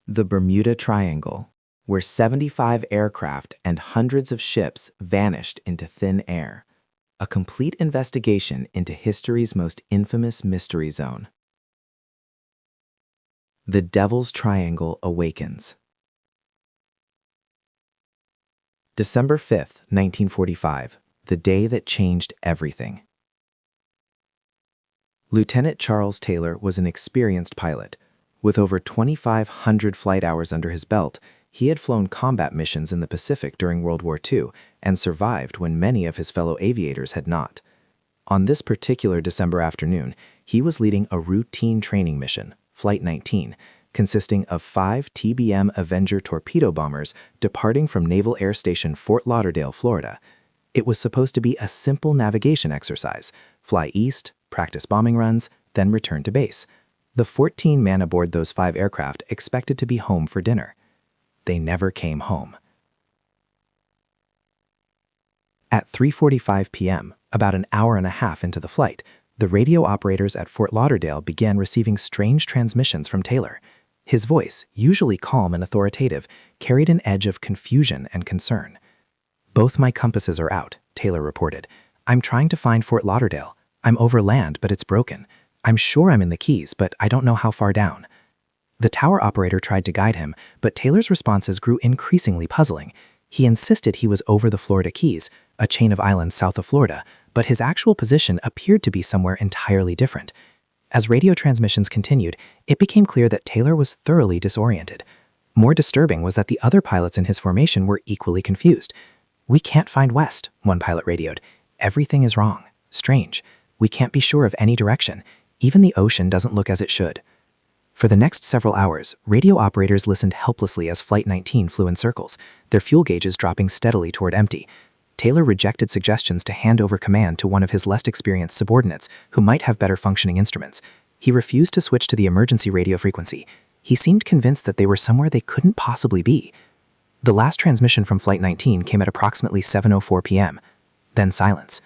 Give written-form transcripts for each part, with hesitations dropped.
The Bermuda Triangle, where 75 aircraft and hundreds of ships vanished into thin air. A complete investigation into history's most infamous mystery zone. The Devil's Triangle awakens. December 5th, 1945, the day that changed everything. Lieutenant Charles Taylor was an experienced pilot. With over 2,500 flight hours under his belt, he had flown combat missions in the Pacific during World War II and survived when many of his fellow aviators had not. On this particular December afternoon, he was leading a routine training mission, Flight 19, consisting of 5 TBM Avenger torpedo bombers departing from Naval Air Station Fort Lauderdale, Florida. It was supposed to be a simple navigation exercise: fly east, practice bombing runs, then return to base. The 14 men aboard those 5 aircraft expected to be home for dinner. They never came home. At 3:45 p.m., about an hour and a half into the flight, the radio operators at Fort Lauderdale began receiving strange transmissions from Taylor. His voice, usually calm and authoritative, carried an edge of confusion and concern. "Both my compasses are out," Taylor reported. "I'm trying to find Fort Lauderdale. I'm over land, but it's broken. I'm sure I'm in the Keys, but I don't know how far down." The tower operator tried to guide him, but Taylor's responses grew increasingly puzzling. He insisted he was over the Florida Keys, a chain of islands south of Florida, but his actual position appeared to be somewhere entirely different. As radio transmissions continued, it became clear that Taylor was thoroughly disoriented. More disturbing was that the other pilots in his formation were equally confused. "We can't find west," one pilot radioed. "Everything is wrong. Strange. We can't be sure of any direction. Even the ocean doesn't look as it should." For the next several hours, radio operators listened helplessly as Flight 19 flew in circles, their fuel gauges dropping steadily toward empty. Taylor rejected suggestions to hand over command to one of his less experienced subordinates who might have better functioning instruments. He refused to switch to the emergency radio frequency. He seemed convinced that they were somewhere they couldn't possibly be. The last transmission from Flight 19 came at approximately 7:04 p.m. Then silence.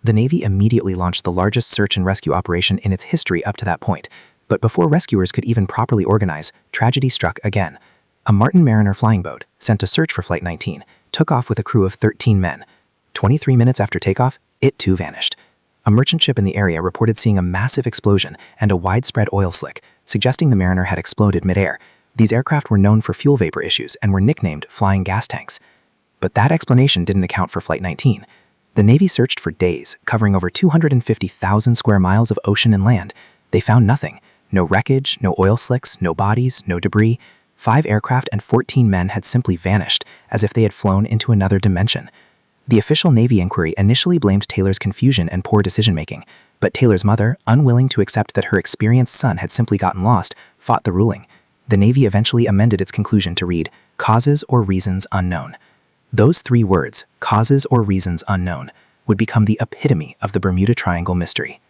The Navy immediately launched the largest search and rescue operation in its history up to that point. But before rescuers could even properly organize, tragedy struck again. A Martin Mariner flying boat, sent to search for Flight 19, took off with a crew of 13 men. 23 minutes after takeoff, it too vanished. A merchant ship in the area reported seeing a massive explosion and a widespread oil slick, suggesting the Mariner had exploded midair. These aircraft were known for fuel vapor issues and were nicknamed flying gas tanks. But that explanation didn't account for Flight 19. The Navy searched for days, covering over 250,000 square miles of ocean and land. They found nothing. No wreckage, no oil slicks, no bodies, no debris. 5 aircraft and 14 men had simply vanished, as if they had flown into another dimension. The official Navy inquiry initially blamed Taylor's confusion and poor decision-making, but Taylor's mother, unwilling to accept that her experienced son had simply gotten lost, fought the ruling. The Navy eventually amended its conclusion to read, "Causes or reasons unknown." Those 3 words, causes or reasons unknown, would become the epitome of the Bermuda Triangle mystery.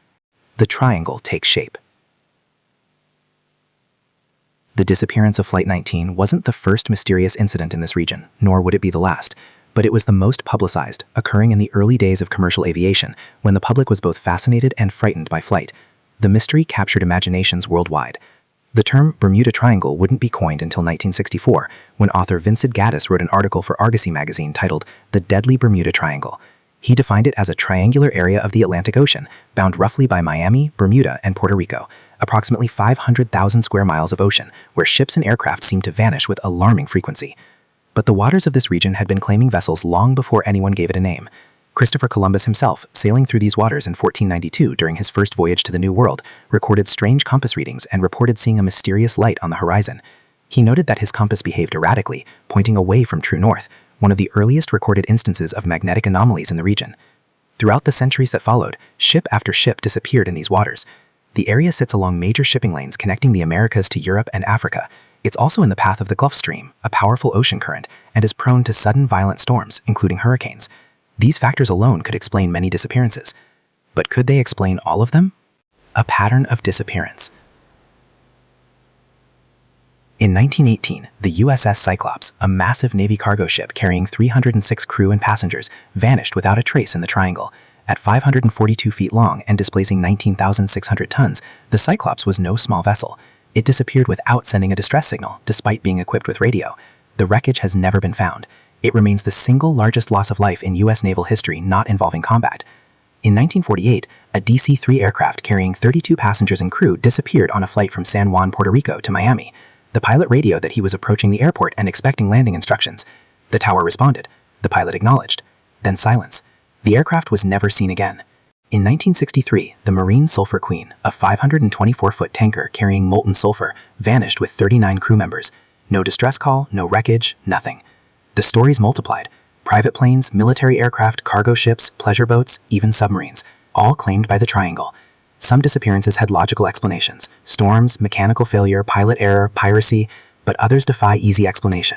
The triangle takes shape. The disappearance of Flight 19 wasn't the first mysterious incident in this region, nor would it be the last, but it was the most publicized, occurring in the early days of commercial aviation, when the public was both fascinated and frightened by flight. The mystery captured imaginations worldwide. The term Bermuda Triangle wouldn't be coined until 1964, when author Vincent Gaddis wrote an article for Argosy magazine titled "The Deadly Bermuda Triangle." He defined it as a triangular area of the Atlantic Ocean, bound roughly by Miami, Bermuda, and Puerto Rico, approximately 500,000 square miles of ocean, where ships and aircraft seemed to vanish with alarming frequency. But the waters of this region had been claiming vessels long before anyone gave it a name. Christopher Columbus himself, sailing through these waters in 1492 during his first voyage to the New World, recorded strange compass readings and reported seeing a mysterious light on the horizon. He noted that his compass behaved erratically, pointing away from true north, one of the earliest recorded instances of magnetic anomalies in the region. Throughout the centuries that followed, ship after ship disappeared in these waters. The area sits along major shipping lanes connecting the Americas to Europe and Africa. It's also in the path of the Gulf Stream, a powerful ocean current, and is prone to sudden violent storms, including hurricanes. These factors alone could explain many disappearances. But could they explain all of them? A pattern of disappearance. In 1918, the USS Cyclops, a massive Navy cargo ship carrying 306 crew and passengers, vanished without a trace in the triangle. At 542 feet long and displacing 19,600 tons, the Cyclops was no small vessel. It disappeared without sending a distress signal, despite being equipped with radio. The wreckage has never been found. It remains the single largest loss of life in U.S. naval history not involving combat. In 1948, a DC-3 aircraft carrying 32 passengers and crew disappeared on a flight from San Juan, Puerto Rico to Miami. The pilot radioed that he was approaching the airport and expecting landing instructions. The tower responded. The pilot acknowledged. Then silence. The aircraft was never seen again. In 1963, the Marine Sulphur Queen, a 524-foot tanker carrying molten sulfur, vanished with 39 crew members. No distress call, no wreckage, nothing. The stories multiplied. Private planes, military aircraft, cargo ships, pleasure boats, even submarines, all claimed by the Triangle. Some disappearances had logical explanations: storms, mechanical failure, pilot error, piracy, but others defy easy explanation.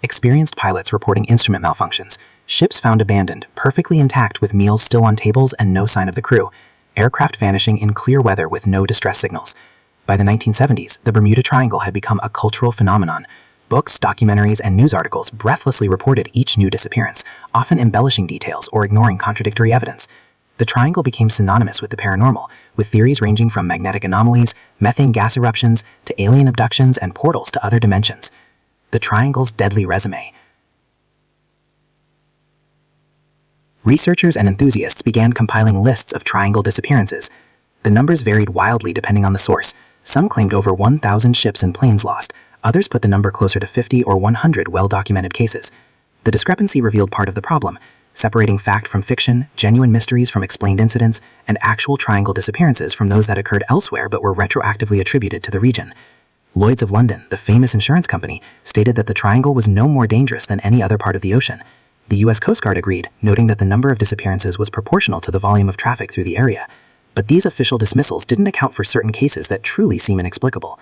Experienced pilots reporting instrument malfunctions, ships found abandoned, perfectly intact with meals still on tables and no sign of the crew, aircraft vanishing in clear weather with no distress signals. By the 1970s, the Bermuda Triangle had become a cultural phenomenon. Books, documentaries, and news articles breathlessly reported each new disappearance, often embellishing details or ignoring contradictory evidence. The Triangle became synonymous with the paranormal, with theories ranging from magnetic anomalies, methane gas eruptions, to alien abductions and portals to other dimensions. The Triangle's deadly resume. Researchers and enthusiasts began compiling lists of Triangle disappearances. The numbers varied wildly depending on the source. Some claimed over 1,000 ships and planes lost. Others put the number closer to 50 or 100 well-documented cases. The discrepancy revealed part of the problem, separating fact from fiction, genuine mysteries from explained incidents, and actual Triangle disappearances from those that occurred elsewhere but were retroactively attributed to the region. Lloyd's of London, the famous insurance company, stated that the Triangle was no more dangerous than any other part of the ocean. The U.S. Coast Guard agreed, noting that the number of disappearances was proportional to the volume of traffic through the area. But these official dismissals didn't account for certain cases that truly seem inexplicable.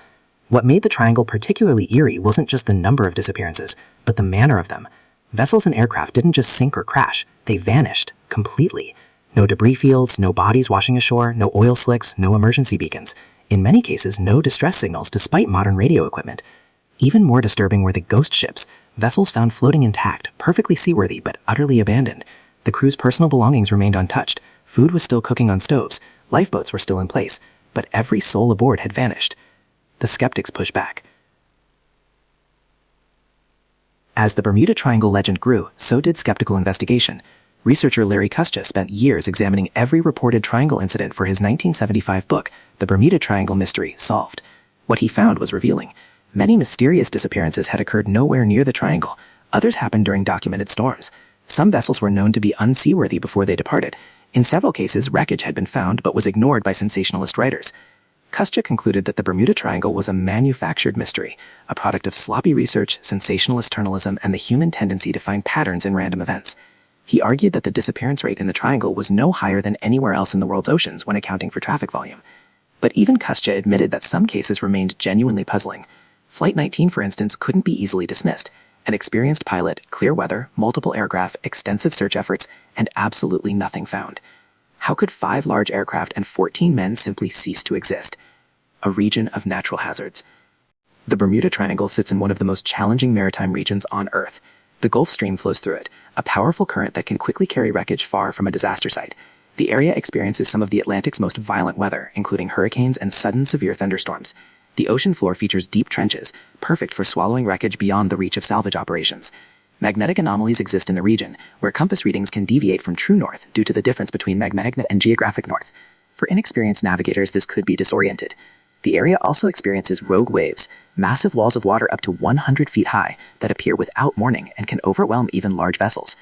What made the Triangle particularly eerie wasn't just the number of disappearances, but the manner of them. Vessels and aircraft didn't just sink or crash, they vanished completely. No debris fields, no bodies washing ashore, no oil slicks, no emergency beacons. In many cases, no distress signals despite modern radio equipment. Even more disturbing were the ghost ships, vessels found floating intact, perfectly seaworthy but utterly abandoned. The crew's personal belongings remained untouched, food was still cooking on stoves, lifeboats were still in place, but every soul aboard had vanished. The skeptics pushed back. As the Bermuda Triangle legend grew, so did skeptical investigation. Researcher Larry Kuscha spent years examining every reported Triangle incident for his 1975 book, The Bermuda Triangle Mystery, Solved. What he found was revealing. Many mysterious disappearances had occurred nowhere near the Triangle. Others happened during documented storms. Some vessels were known to be unseaworthy before they departed. In several cases, wreckage had been found but was ignored by sensationalist writers. Kuscha concluded that the Bermuda Triangle was a manufactured mystery, a product of sloppy research, sensationalist journalism, and the human tendency to find patterns in random events. He argued that the disappearance rate in the Triangle was no higher than anywhere else in the world's oceans when accounting for traffic volume. But even Kuscha admitted that some cases remained genuinely puzzling. Flight 19, for instance, couldn't be easily dismissed. An experienced pilot, clear weather, multiple aircraft, extensive search efforts, and absolutely nothing found. How could 5 large aircraft and 14 men simply cease to exist? A region of natural hazards. The Bermuda Triangle sits in one of the most challenging maritime regions on Earth. The Gulf Stream flows through it, a powerful current that can quickly carry wreckage far from a disaster site. The area experiences some of the Atlantic's most violent weather, including hurricanes and sudden severe thunderstorms. The ocean floor features deep trenches, perfect for swallowing wreckage beyond the reach of salvage operations. Magnetic anomalies exist in the region, where compass readings can deviate from true north due to the difference between magnetic and geographic north. For inexperienced navigators, this could be disoriented. The area also experiences rogue waves, massive walls of water up to 100 feet high that appear without warning and can overwhelm even large vessels.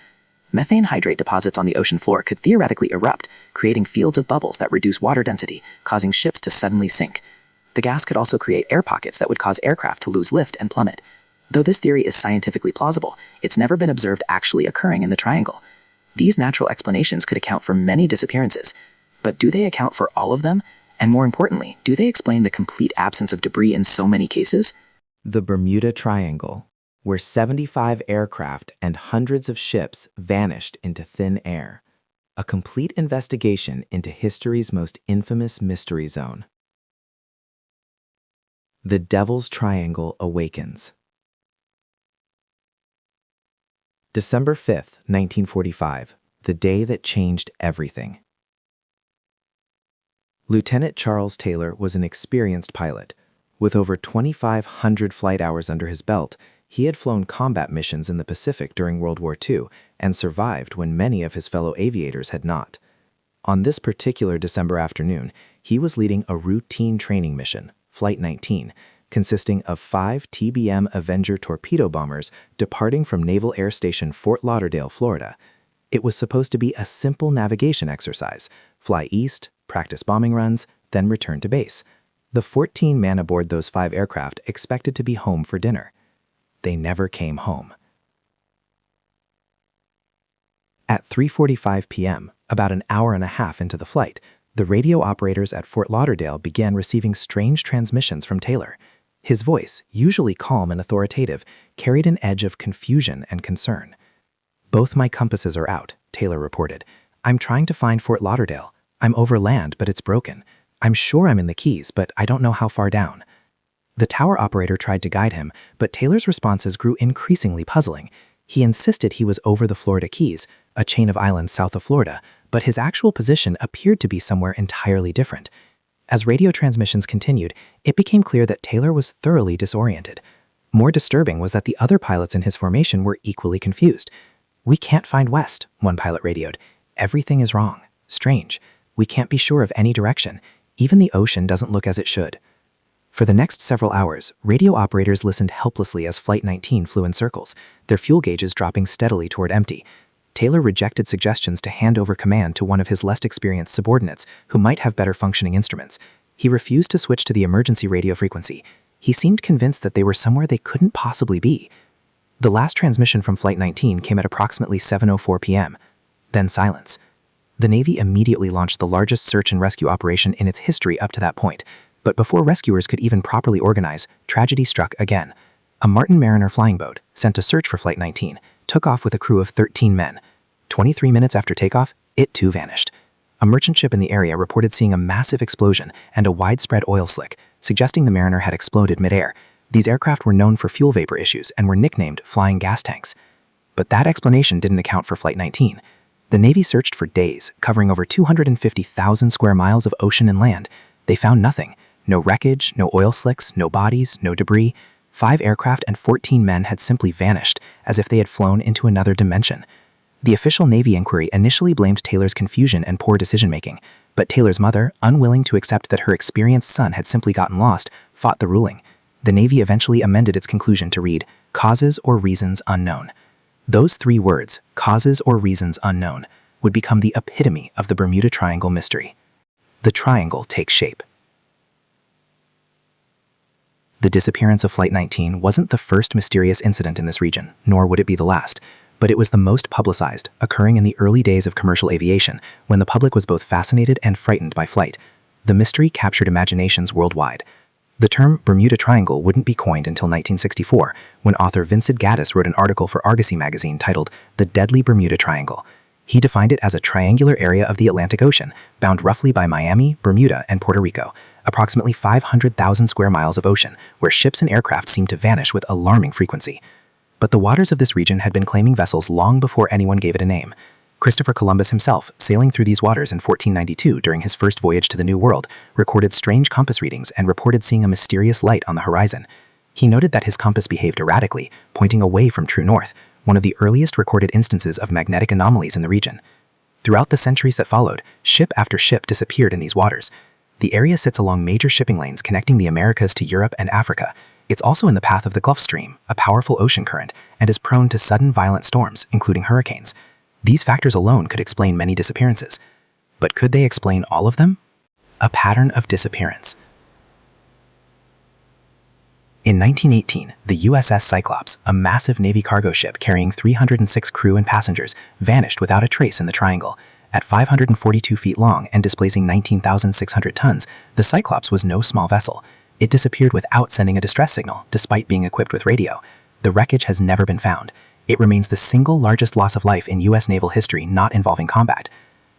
Methane hydrate deposits on the ocean floor could theoretically erupt, creating fields of bubbles that reduce water density, causing ships to suddenly sink. The gas could also create air pockets that would cause aircraft to lose lift and plummet. Though this theory is scientifically plausible, it's never been observed actually occurring in the Triangle. These natural explanations could account for many disappearances, but do they account for all of them? And more importantly, do they explain the complete absence of debris in so many cases? The Bermuda Triangle, where 75 aircraft and hundreds of ships vanished into thin air. A complete investigation into history's most infamous mystery zone. The Devil's Triangle awakens. December 5th, 1945, the day that changed everything. Lieutenant Charles Taylor was an experienced pilot. With over 2,500 flight hours under his belt, he had flown combat missions in the Pacific during World War II and survived when many of his fellow aviators had not. On this particular December afternoon, he was leading a routine training mission, Flight 19, consisting of 5 TBM Avenger torpedo bombers departing from Naval Air Station Fort Lauderdale, Florida. It was supposed to be a simple navigation exercise: fly east, practice bombing runs, then return to base. The 14 men aboard those 5 aircraft expected to be home for dinner. They never came home. At 3:45 p.m., about an hour and a half into the flight, the radio operators at Fort Lauderdale began receiving strange transmissions from Taylor. His voice, usually calm and authoritative, carried an edge of confusion and concern. "Both my compasses are out," Taylor reported. "I'm trying to find Fort Lauderdale. I'm over land, but it's broken. I'm sure I'm in the Keys, but I don't know how far down." The tower operator tried to guide him, but Taylor's responses grew increasingly puzzling. He insisted he was over the Florida Keys, a chain of islands south of Florida, but his actual position appeared to be somewhere entirely different. As radio transmissions continued, it became clear that Taylor was thoroughly disoriented. More disturbing was that the other pilots in his formation were equally confused. "We can't find west," one pilot radioed. "Everything is wrong. Strange. We can't be sure of any direction. Even the ocean doesn't look as it should." For the next several hours, radio operators listened helplessly as Flight 19 flew in circles, their fuel gauges dropping steadily toward empty. Taylor rejected suggestions to hand over command to one of his less experienced subordinates who might have better functioning instruments. He refused to switch to the emergency radio frequency. He seemed convinced that they were somewhere they couldn't possibly be. The last transmission from Flight 19 came at approximately 7:04 p.m. Then silence. The Navy immediately launched the largest search and rescue operation in its history up to that point. But before rescuers could even properly organize, tragedy struck again. A Martin Mariner flying boat, sent to search for Flight 19, took off with a crew of 13 men. 23 minutes after takeoff, it too vanished. A merchant ship in the area reported seeing a massive explosion and a widespread oil slick, suggesting the Mariner had exploded midair. These aircraft were known for fuel vapor issues and were nicknamed flying gas tanks. But that explanation didn't account for Flight 19. The Navy searched for days, covering over 250,000 square miles of ocean and land. They found nothing. No wreckage, no oil slicks, no bodies, no debris. 5 aircraft and 14 men had simply vanished, as if they had flown into another dimension. The official Navy inquiry initially blamed Taylor's confusion and poor decision-making, but Taylor's mother, unwilling to accept that her experienced son had simply gotten lost, fought the ruling. The Navy eventually amended its conclusion to read, "causes or reasons unknown." Those 3 words, causes or reasons unknown, would become the epitome of the Bermuda Triangle mystery. The triangle takes shape. The disappearance of Flight 19 wasn't the first mysterious incident in this region, nor would it be the last, but it was the most publicized, occurring in the early days of commercial aviation, when the public was both fascinated and frightened by flight. The mystery captured imaginations worldwide. The term Bermuda Triangle wouldn't be coined until 1964, when author Vincent Gaddis wrote an article for Argosy magazine titled "The Deadly Bermuda Triangle." He defined it as a triangular area of the Atlantic Ocean, bound roughly by Miami, Bermuda, and Puerto Rico, approximately 500,000 square miles of ocean, where ships and aircraft seemed to vanish with alarming frequency. But the waters of this region had been claiming vessels long before anyone gave it a name. Christopher Columbus himself, sailing through these waters in 1492 during his first voyage to the New World, recorded strange compass readings and reported seeing a mysterious light on the horizon. He noted that his compass behaved erratically, pointing away from true north, one of the earliest recorded instances of magnetic anomalies in the region. Throughout the centuries that followed, ship after ship disappeared in these waters. The area sits along major shipping lanes connecting the Americas to Europe and Africa. It's also in the path of the Gulf Stream, a powerful ocean current, and is prone to sudden violent storms, including hurricanes. These factors alone could explain many disappearances. But could they explain all of them? A pattern of disappearance. In 1918, the USS Cyclops, a massive Navy cargo ship carrying 306 crew and passengers, vanished without a trace in the Triangle. At 542 feet long and displacing 19,600 tons, the Cyclops was no small vessel. It disappeared without sending a distress signal, despite being equipped with radio. The wreckage has never been found. It remains the single largest loss of life in U.S. naval history not involving combat.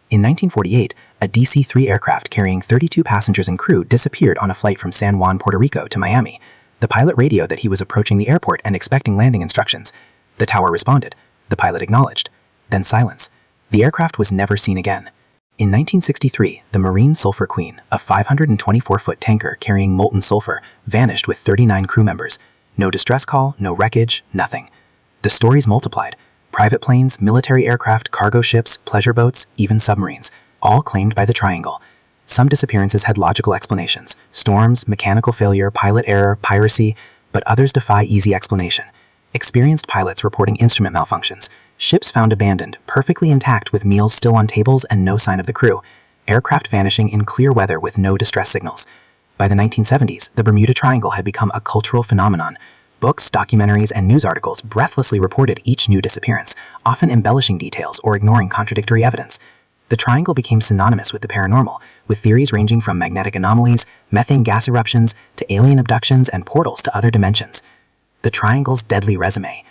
In 1948, a DC-3 aircraft carrying 32 passengers and crew disappeared on a flight from San Juan, Puerto Rico to Miami. The pilot radioed that he was approaching the airport and expecting landing instructions. The tower responded. The pilot acknowledged. Then silence. The aircraft was never seen again. In 1963, the Marine Sulphur Queen, a 524-foot tanker carrying molten sulfur, vanished with 39 crew members. No distress call, no wreckage, nothing. The stories multiplied. Private planes, military aircraft, cargo ships, pleasure boats, even submarines, all claimed by the Triangle. Some disappearances had logical explanations: storms, mechanical failure, pilot error, piracy, but others defy easy explanation. Experienced pilots reporting instrument malfunctions, ships found abandoned, perfectly intact with meals still on tables and no sign of the crew, aircraft vanishing in clear weather with no distress signals. By the 1970s, the Bermuda Triangle had become a cultural phenomenon. Books, documentaries, and news articles breathlessly reported each new disappearance, often embellishing details or ignoring contradictory evidence. The Triangle became synonymous with the paranormal, with theories ranging from magnetic anomalies, methane gas eruptions, to alien abductions and portals to other dimensions. The Triangle's deadly resume.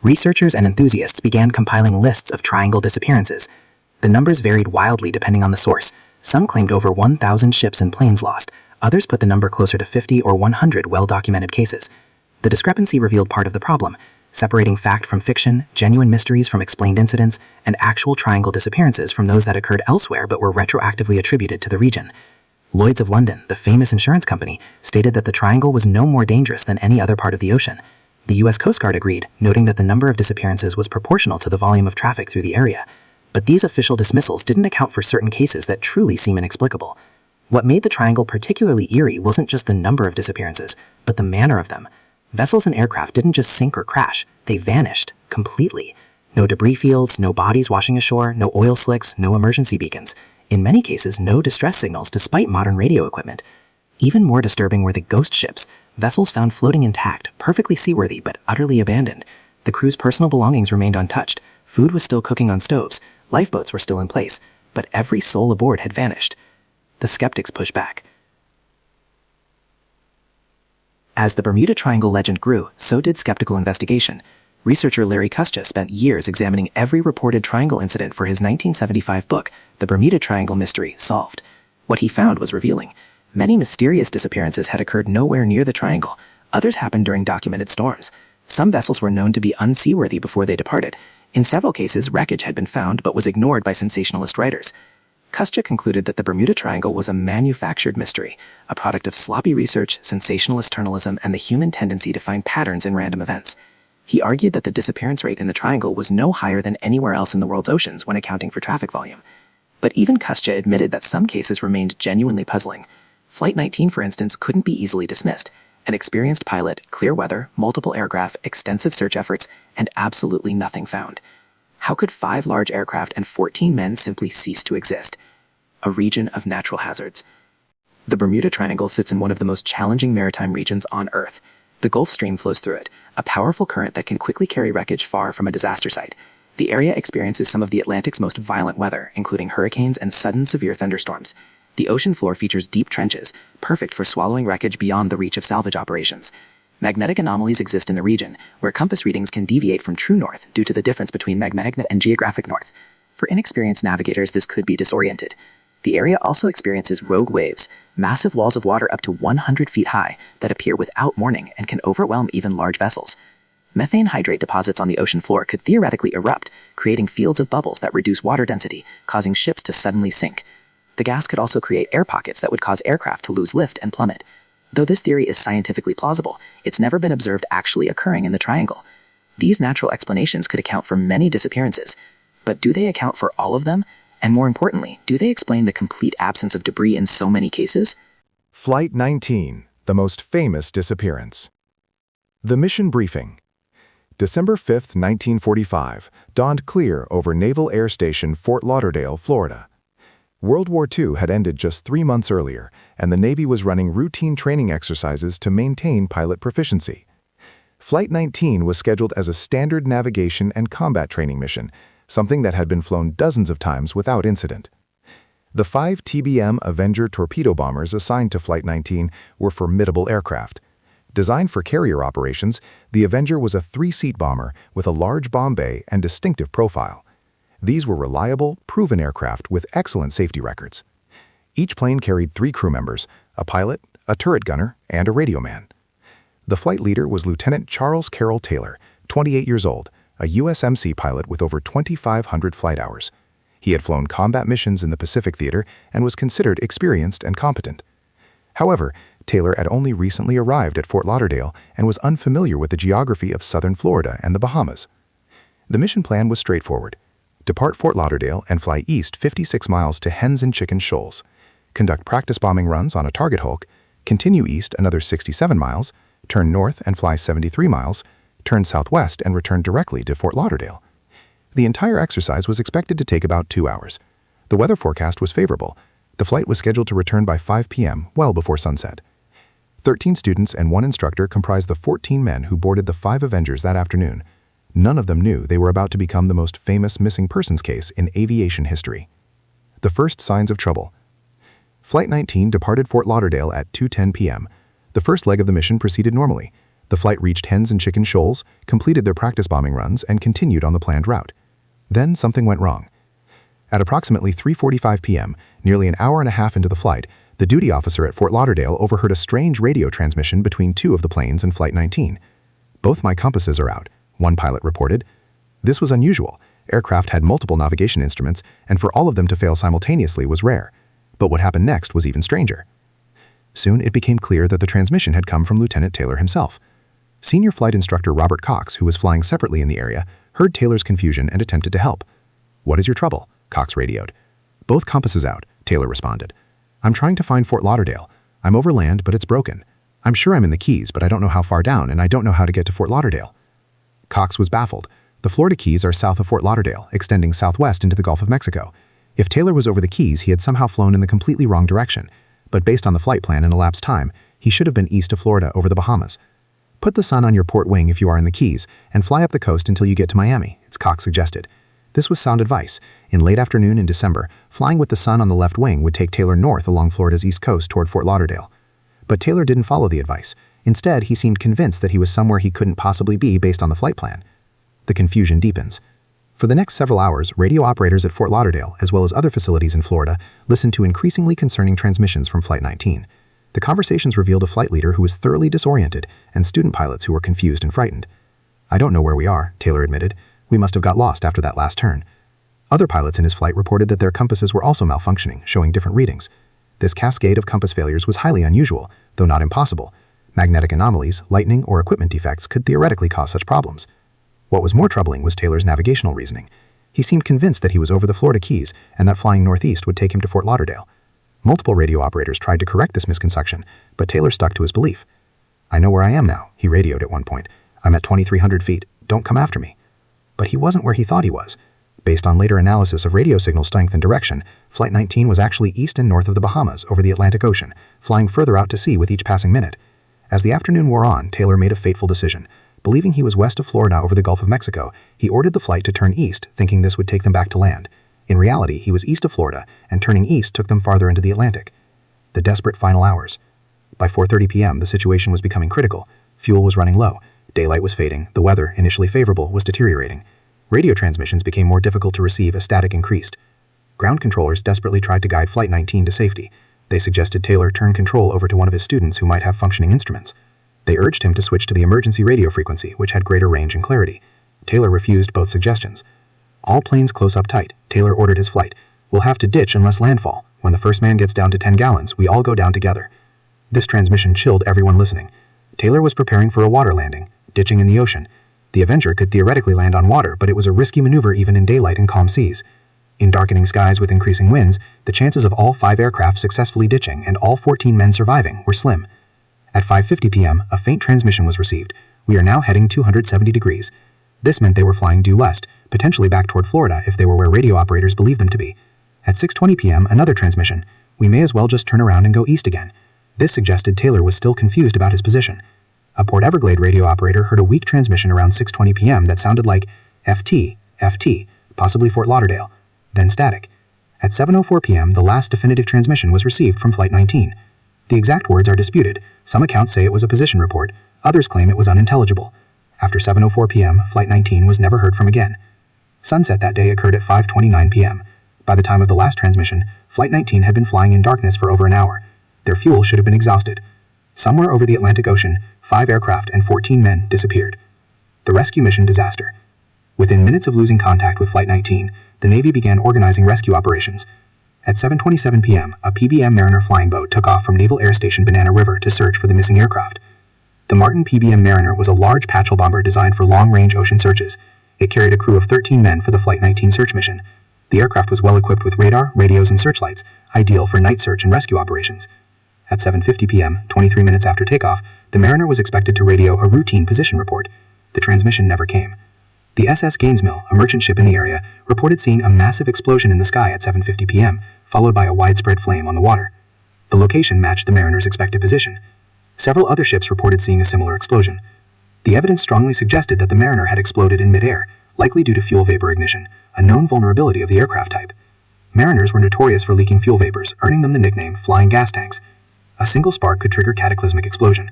Researchers and enthusiasts began compiling lists of Triangle disappearances. The numbers varied wildly depending on the source. Some claimed over 1,000 ships and planes lost. Others put the number closer to 50 or 100 well-documented cases. The discrepancy revealed part of the problem, separating fact from fiction, genuine mysteries from explained incidents, and actual Triangle disappearances from those that occurred elsewhere but were retroactively attributed to the region. Lloyd's of London, the famous insurance company, stated that the Triangle was no more dangerous than any other part of the ocean. The U.S. Coast Guard agreed, noting that the number of disappearances was proportional to the volume of traffic through the area. But these official dismissals didn't account for certain cases that truly seem inexplicable. What made the Triangle particularly eerie wasn't just the number of disappearances, but the manner of them. Vessels and aircraft didn't just sink or crash, they vanished, completely. No debris fields, no bodies washing ashore, no oil slicks, no emergency beacons. In many cases, no distress signals despite modern radio equipment. Even more disturbing were the ghost ships, vessels found floating intact, perfectly seaworthy but utterly abandoned. The crew's personal belongings remained untouched, food was still cooking on stoves, lifeboats were still in place, but every soul aboard had vanished. The skeptics pushed back. As the Bermuda Triangle legend grew, so did skeptical investigation. Researcher Larry Kuscha spent years examining every reported Triangle incident for his 1975 book, The Bermuda Triangle Mystery Solved. What he found was revealing. Many mysterious disappearances had occurred nowhere near the Triangle. Others happened during documented storms. Some vessels were known to be unseaworthy before they departed. In several cases, wreckage had been found but was ignored by sensationalist writers. Kuscha concluded that the Bermuda Triangle was a manufactured mystery, a product of sloppy research, sensationalist journalism, and the human tendency to find patterns in random events. He argued that the disappearance rate in the Triangle was no higher than anywhere else in the world's oceans when accounting for traffic volume. But even Kuscha admitted that some cases remained genuinely puzzling. Flight 19, for instance, couldn't be easily dismissed. An experienced pilot, clear weather, multiple aircraft, extensive search efforts, and absolutely nothing found. How could 5 large aircraft and 14 men simply cease to exist? A region of natural hazards. The Bermuda Triangle sits in one of the most challenging maritime regions on Earth. The Gulf Stream flows through it, a powerful current that can quickly carry wreckage far from a disaster site. The area experiences some of the Atlantic's most violent weather, including hurricanes and sudden severe thunderstorms. The ocean floor features deep trenches, perfect for swallowing wreckage beyond the reach of salvage operations. Magnetic anomalies exist in the region, where compass readings can deviate from true north due to the difference between magnetic and geographic north. For inexperienced navigators, this could be disoriented. The area also experiences rogue waves, massive walls of water up to 100 feet high that appear without warning and can overwhelm even large vessels. Methane hydrate deposits on the ocean floor could theoretically erupt, creating fields of bubbles that reduce water density, causing ships to suddenly sink. The gas could also create air pockets that would cause aircraft to lose lift and plummet. Though this theory is scientifically plausible, it's never been observed actually occurring in the Triangle. These natural explanations could account for many disappearances. But do they account for all of them? And more importantly, do they explain the complete absence of debris in so many cases? Flight 19, the most famous disappearance. The mission briefing. December 5, 1945, dawned clear over Naval Air Station Fort Lauderdale, Florida. World War II had ended just 3 months earlier, and the Navy was running routine training exercises to maintain pilot proficiency. Flight 19 was scheduled as a standard navigation and combat training mission, something that had been flown dozens of times without incident. The 5 TBM Avenger torpedo bombers assigned to Flight 19 were formidable aircraft. Designed for carrier operations, the Avenger was a 3-seat bomber with a large bomb bay and distinctive profile. These were reliable, proven aircraft with excellent safety records. Each plane carried 3 crew members, a pilot, a turret gunner, and a radio man. The flight leader was Lieutenant Charles Carroll Taylor, 28 years old, a USMC pilot with over 2,500 flight hours. He had flown combat missions in the Pacific Theater and was considered experienced and competent. However, Taylor had only recently arrived at Fort Lauderdale and was unfamiliar with the geography of southern Florida and the Bahamas. The mission plan was straightforward. Depart Fort Lauderdale and fly east 56 miles to Hens and Chicken Shoals. Conduct practice bombing runs on a target hulk, continue east another 67 miles, turn north and fly 73 miles, turn southwest and return directly to Fort Lauderdale. The entire exercise was expected to take about 2 hours. The weather forecast was favorable. The flight was scheduled to return by 5 p.m., well before sunset. 13 students and 1 instructor comprised the 14 men who boarded the 5 Avengers that afternoon. None of them knew they were about to become the most famous missing persons case in aviation history. The first signs of trouble. Flight 19 departed Fort Lauderdale at 2:10 p.m. The first leg of the mission proceeded normally. The flight reached Hens and Chicken Shoals, completed their practice bombing runs, and continued on the planned route. Then something went wrong. At approximately 3:45 p.m., nearly an hour and a half into the flight, the duty officer at Fort Lauderdale overheard a strange radio transmission between 2 of the planes in Flight 19. "Both my compasses are out," one pilot reported. This was unusual. Aircraft had multiple navigation instruments, and for all of them to fail simultaneously was rare. But what happened next was even stranger. Soon it became clear that the transmission had come from Lieutenant Taylor himself. Senior flight instructor Robert Cox, who was flying separately in the area, heard Taylor's confusion and attempted to help. "What is your trouble?" Cox radioed. "Both compasses out," Taylor responded. "I'm trying to find Fort Lauderdale. I'm over land, but it's broken. I'm sure I'm in the Keys, but I don't know how far down, and I don't know how to get to Fort Lauderdale." Cox was baffled. The Florida Keys are south of Fort Lauderdale, extending southwest into the Gulf of Mexico. If Taylor was over the Keys, he had somehow flown in the completely wrong direction. But based on the flight plan and elapsed time, he should have been east of Florida over the Bahamas. "Put the sun on your port wing if you are in the Keys, and fly up the coast until you get to Miami," Cox suggested. This was sound advice. In late afternoon in December, flying with the sun on the left wing would take Taylor north along Florida's east coast toward Fort Lauderdale. But Taylor didn't follow the advice. Instead, he seemed convinced that he was somewhere he couldn't possibly be based on the flight plan. The confusion deepens. For the next several hours, radio operators at Fort Lauderdale, as well as other facilities in Florida, listened to increasingly concerning transmissions from Flight 19. The conversations revealed a flight leader who was thoroughly disoriented and student pilots who were confused and frightened. "I don't know where we are," Taylor admitted. "We must have got lost after that last turn." Other pilots in his flight reported that their compasses were also malfunctioning, showing different readings. This cascade of compass failures was highly unusual, though not impossible. Magnetic anomalies, lightning, or equipment defects could theoretically cause such problems. What was more troubling was Taylor's navigational reasoning. He seemed convinced that he was over the Florida Keys and that flying northeast would take him to Fort Lauderdale. Multiple radio operators tried to correct this misconception, but Taylor stuck to his belief. "I know where I am now," he radioed at one point. "I'm at 2,300 feet. Don't come after me." But he wasn't where he thought he was. Based on later analysis of radio signal strength and direction, Flight 19 was actually east and north of the Bahamas over the Atlantic Ocean, flying further out to sea with each passing minute. As the afternoon wore on, Taylor made a fateful decision. Believing he was west of Florida over the Gulf of Mexico, he ordered the flight to turn east, thinking this would take them back to land. In reality, he was east of Florida, and turning east took them farther into the Atlantic. The desperate final hours. By 4:30 p.m., the situation was becoming critical. Fuel was running low. Daylight was fading. The weather, initially favorable, was deteriorating. Radio transmissions became more difficult to receive as static increased. Ground controllers desperately tried to guide Flight 19 to safety. They suggested Taylor turn control over to one of his students who might have functioning instruments. They urged him to switch to the emergency radio frequency, which had greater range and clarity. Taylor refused both suggestions. "All planes close up tight," Taylor ordered his flight. "We'll have to ditch unless landfall. When the first man gets down to 10 gallons, we all go down together." This transmission chilled everyone listening. Taylor was preparing for a water landing, ditching in the ocean. The Avenger could theoretically land on water, but it was a risky maneuver even in daylight and calm seas. In darkening skies with increasing winds, the chances of all 5 aircraft successfully ditching and all 14 men surviving were slim. At 5:50 p.m., a faint transmission was received. "We are now heading 270 degrees. This meant they were flying due west, potentially back toward Florida if they were where radio operators believed them to be. At 6:20 p.m., another transmission. "We may as well just turn around and go east again." This suggested Taylor was still confused about his position. A Port Everglade radio operator heard a weak transmission around 6:20 p.m. that sounded like FT, FT, possibly Fort Lauderdale, then static. At 7:04 p.m., the last definitive transmission was received from Flight 19. The exact words are disputed. Some accounts say it was a position report. Others claim it was unintelligible. After 7:04 p.m., Flight 19 was never heard from again. Sunset that day occurred at 5:29 p.m. By the time of the last transmission, Flight 19 had been flying in darkness for over an hour. Their fuel should have been exhausted. Somewhere over the Atlantic Ocean, 5 aircraft and 14 men disappeared. The rescue mission disaster. Within minutes of losing contact with Flight 19, the Navy began organizing rescue operations. At 7:27 p.m., a PBM Mariner flying boat took off from Naval Air Station Banana River to search for the missing aircraft. The Martin PBM Mariner was a large patrol bomber designed for long-range ocean searches. It carried a crew of 13 men for the Flight 19 search mission. The aircraft was well equipped with radar, radios, and searchlights, ideal for night search and rescue operations. At 7:50 p.m., 23 minutes after takeoff, the Mariner was expected to radio a routine position report. The transmission never came. The SS Gainesmill, a merchant ship in the area, reported seeing a massive explosion in the sky at 7:50 p.m., followed by a widespread flame on the water. The location matched the Mariner's expected position. Several other ships reported seeing a similar explosion. The evidence strongly suggested that the Mariner had exploded in midair, likely due to fuel vapor ignition, a known vulnerability of the aircraft type. Mariners were notorious for leaking fuel vapors, earning them the nickname flying gas tanks. A single spark could trigger cataclysmic explosion.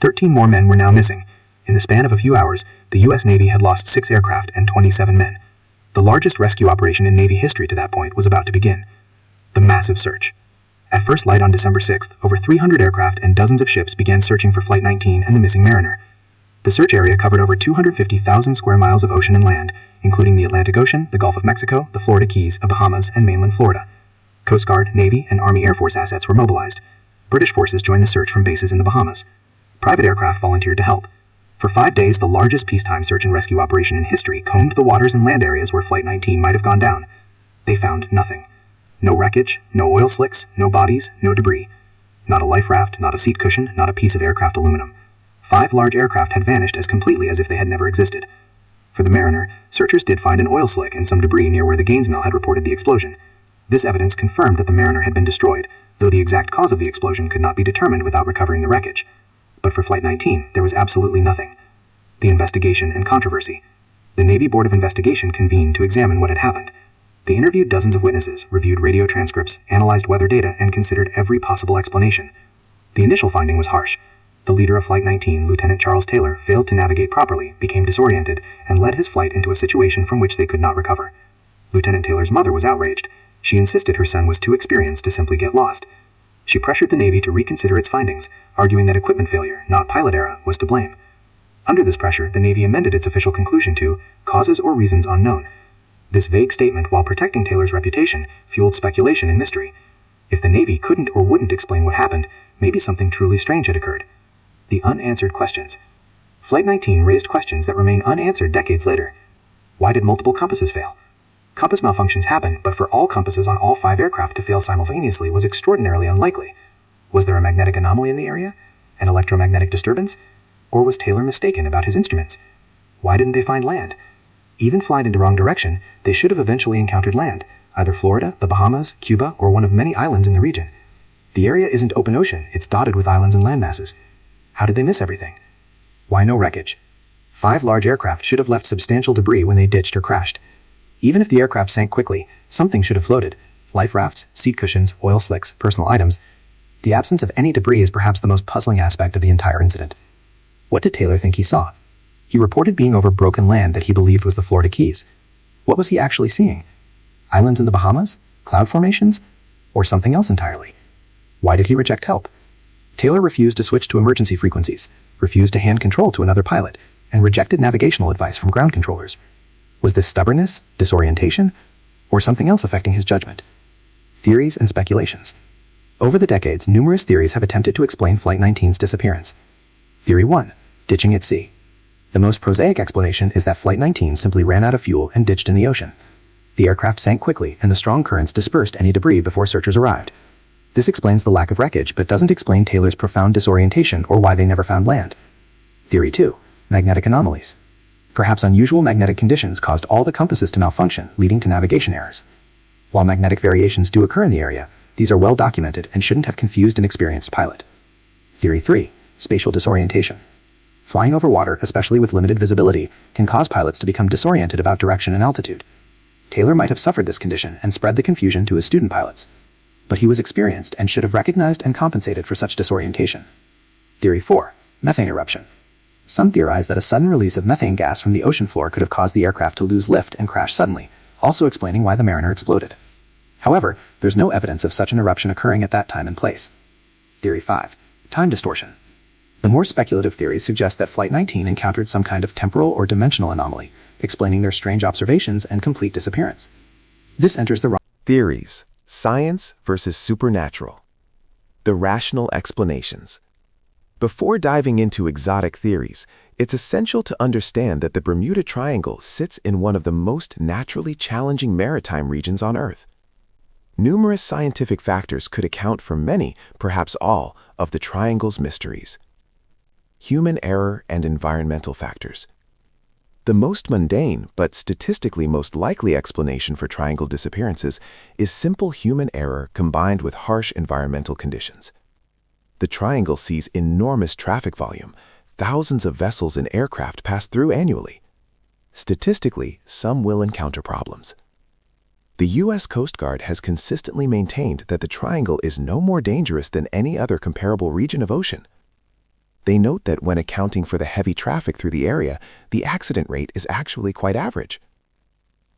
13 more men were now missing. In the span of a few hours, the U.S. Navy had lost 6 aircraft and 27 men. The largest rescue operation in Navy history to that point was about to begin. The massive search. At first light on December 6th, over 300 aircraft and dozens of ships began searching for Flight 19 and the missing Mariner. The search area covered over 250,000 square miles of ocean and land, including the Atlantic Ocean, the Gulf of Mexico, the Florida Keys, the Bahamas, and mainland Florida. Coast Guard, Navy, and Army Air Force assets were mobilized. British forces joined the search from bases in the Bahamas. Private aircraft volunteered to help. For 5 days, the largest peacetime search and rescue operation in history combed the waters and land areas where Flight 19 might have gone down. They found nothing. No wreckage, no oil slicks, no bodies, no debris. Not a life raft, not a seat cushion, not a piece of aircraft aluminum. 5 large aircraft had vanished as completely as if they had never existed. For the Mariner, searchers did find an oil slick and some debris near where the Gainesmill had reported the explosion. This evidence confirmed that the Mariner had been destroyed, though the exact cause of the explosion could not be determined without recovering the wreckage. But for Flight 19, there was absolutely nothing. The investigation and controversy. The Navy Board of Investigation convened to examine what had happened. They interviewed dozens of witnesses, reviewed radio transcripts, analyzed weather data, and considered every possible explanation. The initial finding was harsh. The leader of Flight 19, Lieutenant Charles Taylor, failed to navigate properly, became disoriented, and led his flight into a situation from which they could not recover. Lieutenant Taylor's mother was outraged. She insisted her son was too experienced to simply get lost. She pressured the Navy to reconsider its findings, arguing that equipment failure, not pilot error, was to blame. Under this pressure, the Navy amended its official conclusion to causes or reasons unknown. This vague statement, while protecting Taylor's reputation, fueled speculation and mystery. If the Navy couldn't or wouldn't explain what happened, maybe something truly strange had occurred. The unanswered questions. Flight 19 raised questions that remain unanswered decades later. Why did multiple compasses fail? Compass malfunctions happen, but for all compasses on all 5 aircraft to fail simultaneously was extraordinarily unlikely. Was there a magnetic anomaly in the area? An electromagnetic disturbance? Or was Taylor mistaken about his instruments? Why didn't they find land? Even flying in the wrong direction, they should have eventually encountered land, either Florida, the Bahamas, Cuba, or one of many islands in the region. The area isn't open ocean, it's dotted with islands and landmasses. How did they miss everything? Why no wreckage? 5 large aircraft should have left substantial debris when they ditched or crashed. Even if the aircraft sank quickly, something should have floated. Life rafts, seat cushions, oil slicks, personal items. The absence of any debris is perhaps the most puzzling aspect of the entire incident. What did Taylor think he saw? He reported being over broken land that he believed was the Florida Keys. What was he actually seeing? Islands in the Bahamas? Cloud formations? Or something else entirely? Why did he reject help? Taylor refused to switch to emergency frequencies, refused to hand control to another pilot, and rejected navigational advice from ground controllers. Was this stubbornness, disorientation, or something else affecting his judgment? Theories and speculations. Over the decades, numerous theories have attempted to explain Flight 19's disappearance. Theory 1. Ditching at sea. The most prosaic explanation is that Flight 19 simply ran out of fuel and ditched in the ocean. The aircraft sank quickly, and the strong currents dispersed any debris before searchers arrived. This explains the lack of wreckage, but doesn't explain Taylor's profound disorientation or why they never found land. Theory 2. Magnetic anomalies. Perhaps unusual magnetic conditions caused all the compasses to malfunction, leading to navigation errors. While magnetic variations do occur in the area, these are well documented and shouldn't have confused an experienced pilot. Theory 3. Spatial disorientation. Flying over water, especially with limited visibility, can cause pilots to become disoriented about direction and altitude. Taylor might have suffered this condition and spread the confusion to his student pilots. But he was experienced and should have recognized and compensated for such disorientation. Theory 4. Methane eruption. Some theorize that a sudden release of methane gas from the ocean floor could have caused the aircraft to lose lift and crash suddenly, also explaining why the Mariner exploded. However, there's no evidence of such an eruption occurring at that time and place. Theory 5. Time distortion. The more speculative theories suggest that Flight 19 encountered some kind of temporal or dimensional anomaly, explaining their strange observations and complete disappearance. This enters the Theories: science versus supernatural. The rational explanations. Before diving into exotic theories, it's essential to understand that the Bermuda Triangle sits in one of the most naturally challenging maritime regions on Earth. Numerous scientific factors could account for many, perhaps all, of the triangle's mysteries. Human error and environmental factors. The most mundane, but statistically most likely explanation for triangle disappearances is simple human error combined with harsh environmental conditions. The triangle sees enormous traffic volume. Thousands of vessels and aircraft pass through annually. Statistically, some will encounter problems. The U.S. Coast Guard has consistently maintained that the triangle is no more dangerous than any other comparable region of ocean. They note that when accounting for the heavy traffic through the area, the accident rate is actually quite average.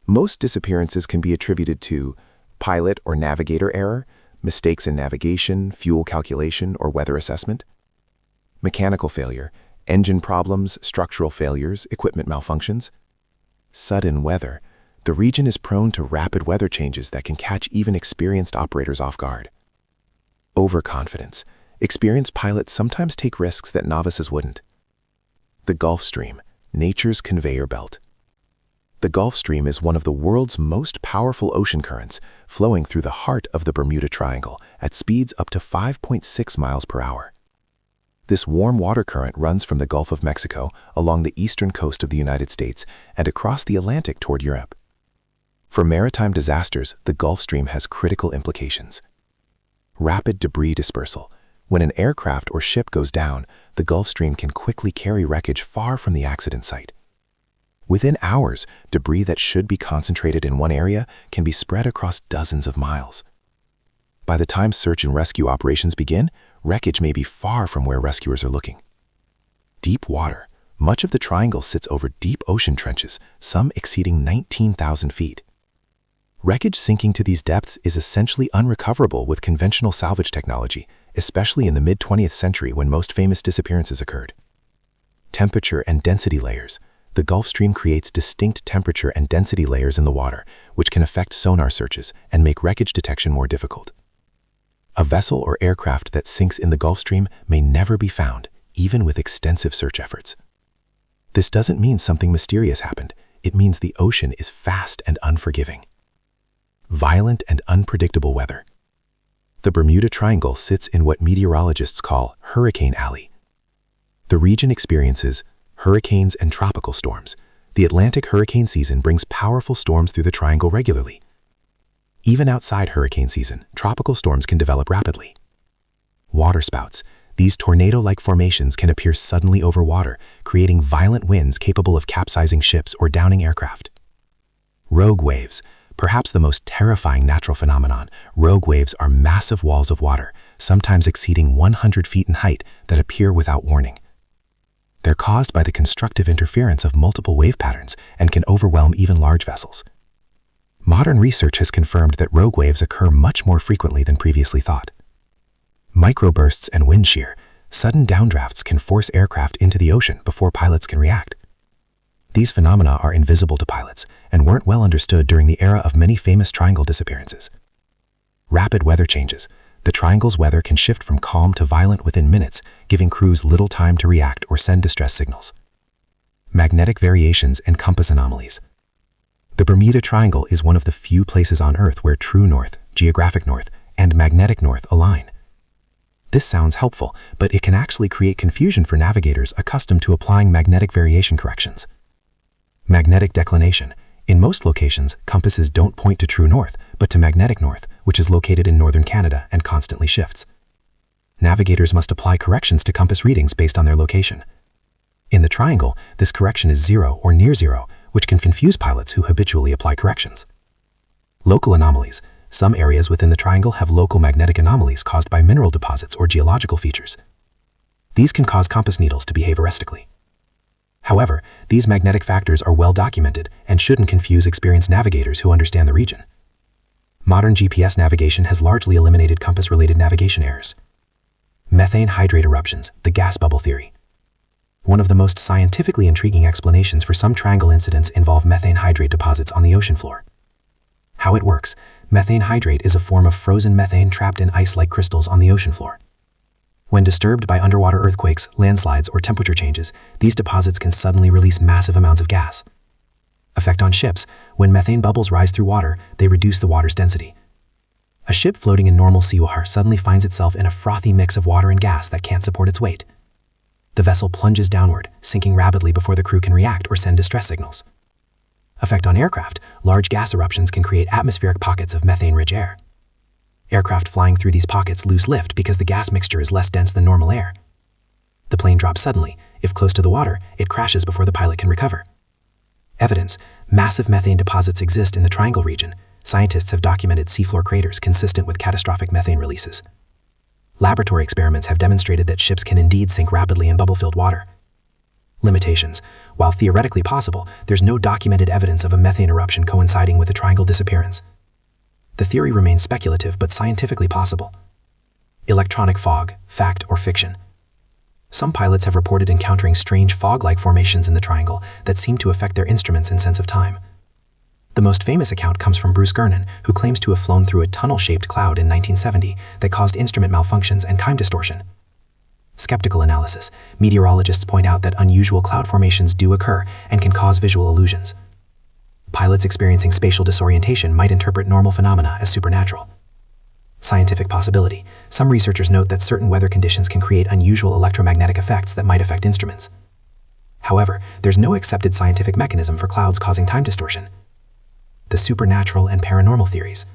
Most disappearances can be attributed to pilot or navigator error, mistakes in navigation, fuel calculation, or weather assessment, mechanical failure, engine problems, structural failures, equipment malfunctions, sudden weather. The region is prone to rapid weather changes that can catch even experienced operators off guard. Overconfidence. Experienced pilots sometimes take risks that novices wouldn't. The Gulf Stream, nature's conveyor belt. The Gulf Stream is one of the world's most powerful ocean currents, flowing through the heart of the Bermuda Triangle at speeds up to 5.6 miles per hour. This warm water current runs from the Gulf of Mexico along the eastern coast of the United States and across the Atlantic toward Europe. For maritime disasters, the Gulf Stream has critical implications. Rapid debris dispersal. When an aircraft or ship goes down, the Gulf Stream can quickly carry wreckage far from the accident site. Within hours, debris that should be concentrated in one area can be spread across dozens of miles. By the time search and rescue operations begin, wreckage may be far from where rescuers are looking. Deep water. Much of the triangle sits over deep ocean trenches, some exceeding 19,000 feet. Wreckage sinking to these depths is essentially unrecoverable with conventional salvage technology, especially in the mid-20th century when most famous disappearances occurred. Temperature and density layers. The Gulf Stream creates distinct temperature and density layers in the water, which can affect sonar searches and make wreckage detection more difficult. A vessel or aircraft that sinks in the Gulf Stream may never be found, even with extensive search efforts. This doesn't mean something mysterious happened. It means the ocean is fast and unforgiving. Violent and unpredictable weather. The Bermuda Triangle sits in what meteorologists call Hurricane Alley. The region experiences hurricanes and tropical storms. The Atlantic hurricane season brings powerful storms through the triangle regularly. Even outside hurricane season, tropical storms can develop rapidly. Waterspouts. These tornado-like formations can appear suddenly over water, creating violent winds capable of capsizing ships or downing aircraft. Rogue waves. Perhaps the most terrifying natural phenomenon, rogue waves are massive walls of water, sometimes exceeding 100 feet in height, that appear without warning. They're caused by the constructive interference of multiple wave patterns and can overwhelm even large vessels. Modern research has confirmed that rogue waves occur much more frequently than previously thought. Microbursts and wind shear. Sudden downdrafts can force aircraft into the ocean before pilots can react. These phenomena are invisible to pilots and weren't well understood during the era of many famous triangle disappearances. Rapid weather changes. The triangle's weather can shift from calm to violent within minutes, giving crews little time to react or send distress signals. Magnetic variations and compass anomalies. The Bermuda Triangle is one of the few places on Earth where true north, geographic north, and magnetic north align. This sounds helpful, but it can actually create confusion for navigators accustomed to applying magnetic variation corrections. Magnetic declination. In most locations, compasses don't point to true north, but to magnetic north, which is located in northern Canada and constantly shifts. Navigators must apply corrections to compass readings based on their location. In the triangle, this correction is 0 or near 0, which can confuse pilots who habitually apply corrections. Local anomalies. Some areas within the triangle have local magnetic anomalies caused by mineral deposits or geological features. These can cause compass needles to behave erratically. However, these magnetic factors are well documented and shouldn't confuse experienced navigators who understand the region. Modern GPS navigation has largely eliminated compass-related navigation errors. Methane hydrate eruptions, the gas bubble theory. One of the most scientifically intriguing explanations for some triangle incidents involve methane hydrate deposits on the ocean floor. How it works: methane hydrate is a form of frozen methane trapped in ice-like crystals on the ocean floor. When disturbed by underwater earthquakes, landslides, or temperature changes, these deposits can suddenly release massive amounts of gas. Effect on ships: when methane bubbles rise through water, they reduce the water's density. A ship floating in normal seawater suddenly finds itself in a frothy mix of water and gas that can't support its weight. The vessel plunges downward, sinking rapidly before the crew can react or send distress signals. Effect on aircraft: large gas eruptions can create atmospheric pockets of methane-rich air. Aircraft flying through these pockets lose lift because the gas mixture is less dense than normal air. The plane drops suddenly. If close to the water, it crashes before the pilot can recover. Evidence: massive methane deposits exist in the Triangle region. Scientists have documented seafloor craters consistent with catastrophic methane releases. Laboratory experiments have demonstrated that ships can indeed sink rapidly in bubble-filled water. Limitations: while theoretically possible, there's no documented evidence of a methane eruption coinciding with a triangle disappearance. The theory remains speculative but scientifically possible. Electronic fog: fact or fiction? Some pilots have reported encountering strange fog-like formations in the triangle that seem to affect their instruments and sense of time. The most famous account comes from Bruce Gernon, who claims to have flown through a tunnel-shaped cloud in 1970 that caused instrument malfunctions and time distortion. Skeptical analysis: meteorologists point out that unusual cloud formations do occur and can cause visual illusions. Pilots experiencing spatial disorientation might interpret normal phenomena as supernatural. Scientific possibility: some researchers note that certain weather conditions can create unusual electromagnetic effects that might affect instruments. However, there's no accepted scientific mechanism for clouds causing time distortion. The supernatural and paranormal theories.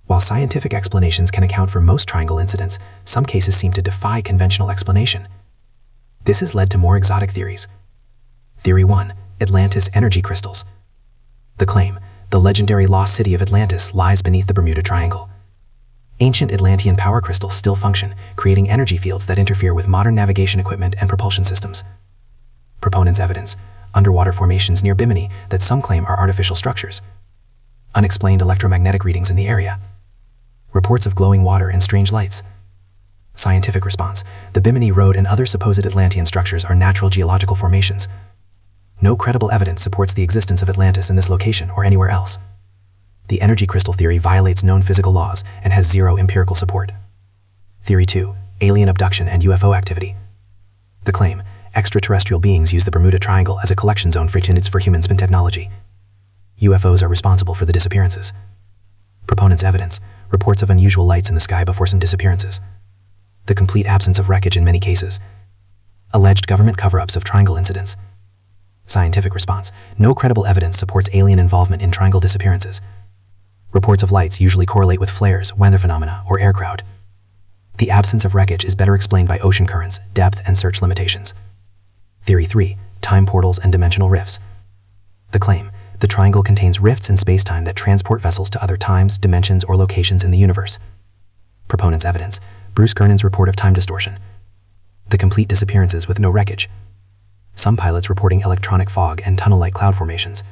While scientific explanations can account for most triangle incidents, some cases seem to defy conventional explanation. This has led to more exotic theories. Theory 1: Atlantis energy crystals. The claim: the legendary lost city of Atlantis lies beneath the Bermuda Triangle. Ancient Atlantean power crystals still function, creating energy fields that interfere with modern navigation equipment and propulsion systems. Proponents' evidence: underwater formations near Bimini that some claim are artificial structures. Unexplained electromagnetic readings in the area. Reports of glowing water and strange lights. Scientific response: the Bimini Road and other supposed Atlantean structures are natural geological formations. No credible evidence supports the existence of Atlantis in this location or anywhere else. The energy crystal theory violates known physical laws and has zero empirical support. Theory 2: alien abduction and UFO activity. The claim: extraterrestrial beings use the Bermuda Triangle as a collection zone for human spin technology. UFOs are responsible for the disappearances. Proponents' evidence: reports of unusual lights in the sky before some disappearances. The complete absence of wreckage in many cases. Alleged government cover-ups of triangle incidents. Scientific response: no credible evidence supports alien involvement in triangle disappearances. Reports of lights usually correlate with flares, weather phenomena, or air crowd. The absence of wreckage is better explained by ocean currents, depth, and search limitations. Theory 3: time portals and dimensional rifts. The claim: the triangle contains rifts in space-time that transport vessels to other times, dimensions, or locations in the universe. Proponents' evidence: Bruce Gernon's report of time distortion. The complete disappearances with no wreckage. Some pilots reporting electronic fog and tunnel-like cloud formations.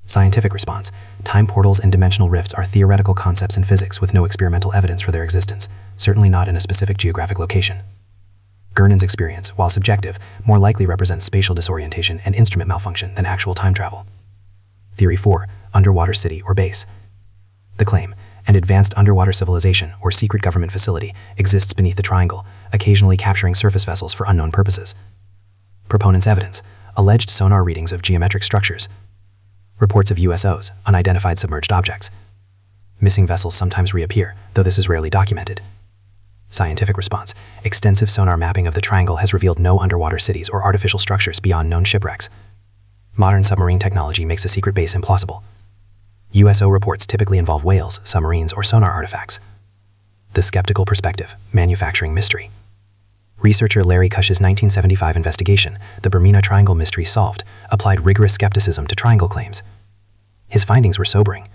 Scientific response: time portals and dimensional rifts are theoretical concepts in physics with no experimental evidence for their existence, certainly not in a specific geographic location. Gernon's experience, while subjective, more likely represents spatial disorientation and instrument malfunction than actual time travel. Theory 4: underwater city or base. The claim: an advanced underwater civilization or secret government facility exists beneath the triangle, occasionally capturing surface vessels for unknown purposes. Proponents' evidence: alleged sonar readings of geometric structures. Reports of USOs, unidentified submerged objects. Missing vessels sometimes reappear, though this is rarely documented. Scientific response: extensive sonar mapping of the triangle has revealed no underwater cities or artificial structures beyond known shipwrecks. Modern submarine technology makes a secret base implausible. USO reports typically involve whales, submarines, or sonar artifacts. The skeptical perspective: manufacturing mystery. Researcher Larry Cush's 1975 investigation, The Bermuda Triangle Mystery Solved, applied rigorous skepticism to triangle claims. His findings were sobering.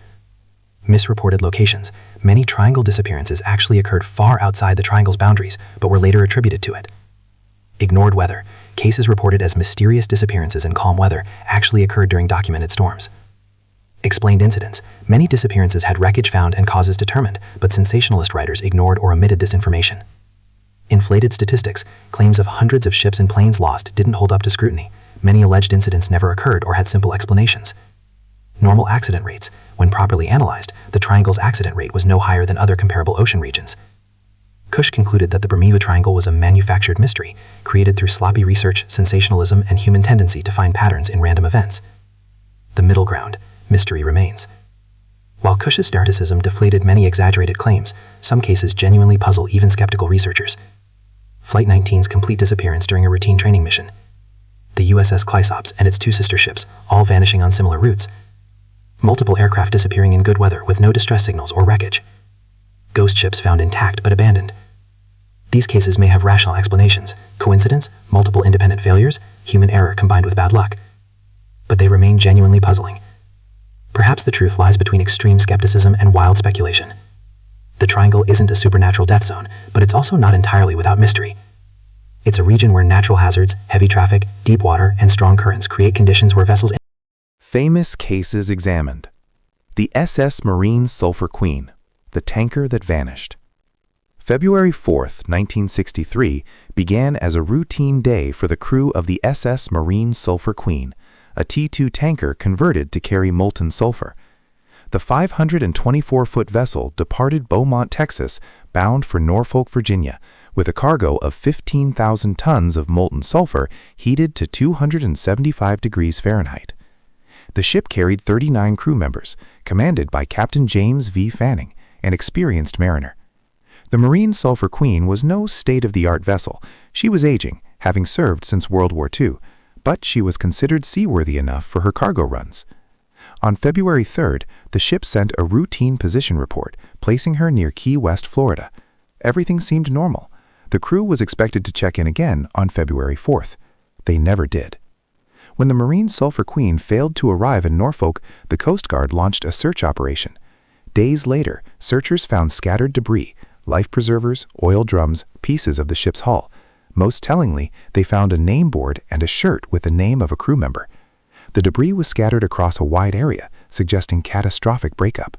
Misreported locations: many triangle disappearances actually occurred far outside the triangle's boundaries, but were later attributed to it. Ignored weather: cases reported as mysterious disappearances in calm weather actually occurred during documented storms. Explained incidents: many disappearances had wreckage found and causes determined, but sensationalist writers ignored or omitted this information. inflated statistics. Claims of hundreds of ships and planes lost didn't hold up to scrutiny. Many alleged incidents never occurred or had simple explanations. Normal accident rates. When properly analyzed, the Triangle's accident rate was no higher than other comparable ocean regions. Cush concluded that the Bermuda Triangle was a manufactured mystery, created through sloppy research, sensationalism, and human tendency to find patterns in random events. The middle ground. Mystery remains. While Cush's skepticism deflated many exaggerated claims, some cases genuinely puzzle even skeptical researchers. Flight 19's complete disappearance during a routine training mission. The USS Cleisops and its two sister ships, all vanishing on similar routes. Multiple aircraft disappearing in good weather with no distress signals or wreckage. Ghost ships found intact but abandoned. These cases may have rational explanations: coincidence, multiple independent failures, human error combined with bad luck. But they remain genuinely puzzling. Perhaps the truth lies between extreme skepticism and wild speculation. The Triangle isn't a supernatural death zone, but it's also not entirely without mystery. It's a region where natural hazards, heavy traffic, deep water, and strong currents create conditions where vessels... Famous cases examined. The SS Marine Sulphur Queen, the tanker that vanished. February 4, 1963, began as a routine day for the crew of the SS Marine Sulphur Queen, a T-2 tanker converted to carry molten sulfur. The 524-foot vessel departed Beaumont, Texas, bound for Norfolk, Virginia, with a cargo of 15,000 tons of molten sulfur heated to 275 degrees Fahrenheit. The ship carried 39 crew members, commanded by Captain James V. Fanning, an experienced mariner. The Marine Sulphur Queen was no state-of-the-art vessel. She was aging, having served since World War II, but she was considered seaworthy enough for her cargo runs. On February 3rd, the ship sent a routine position report, placing her near Key West, Florida. Everything seemed normal. The crew was expected to check in again on February 4th. They never did. When the Marine Sulphur Queen failed to arrive in Norfolk, the Coast Guard launched a search operation. Days later, searchers found scattered debris, life preservers, oil drums, pieces of the ship's hull. Most tellingly, they found a name board and a shirt with the name of a crew member. The debris was scattered across a wide area, suggesting catastrophic breakup.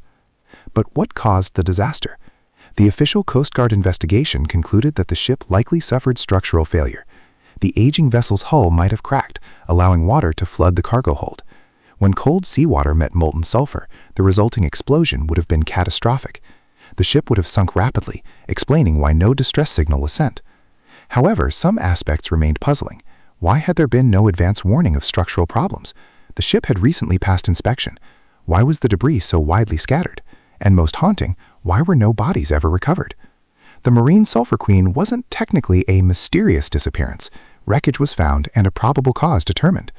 But what caused the disaster? The official Coast Guard investigation concluded that the ship likely suffered structural failure. The aging vessel's hull might have cracked, allowing water to flood the cargo hold. When cold seawater met molten sulfur, the resulting explosion would have been catastrophic. The ship would have sunk rapidly, explaining why no distress signal was sent. However, some aspects remained puzzling. Why had there been no advance warning of structural problems? The ship had recently passed inspection. Why was the debris so widely scattered? And most haunting, why were no bodies ever recovered? The Marine Sulphur Queen wasn't technically a mysterious disappearance. Wreckage was found and a probable cause determined.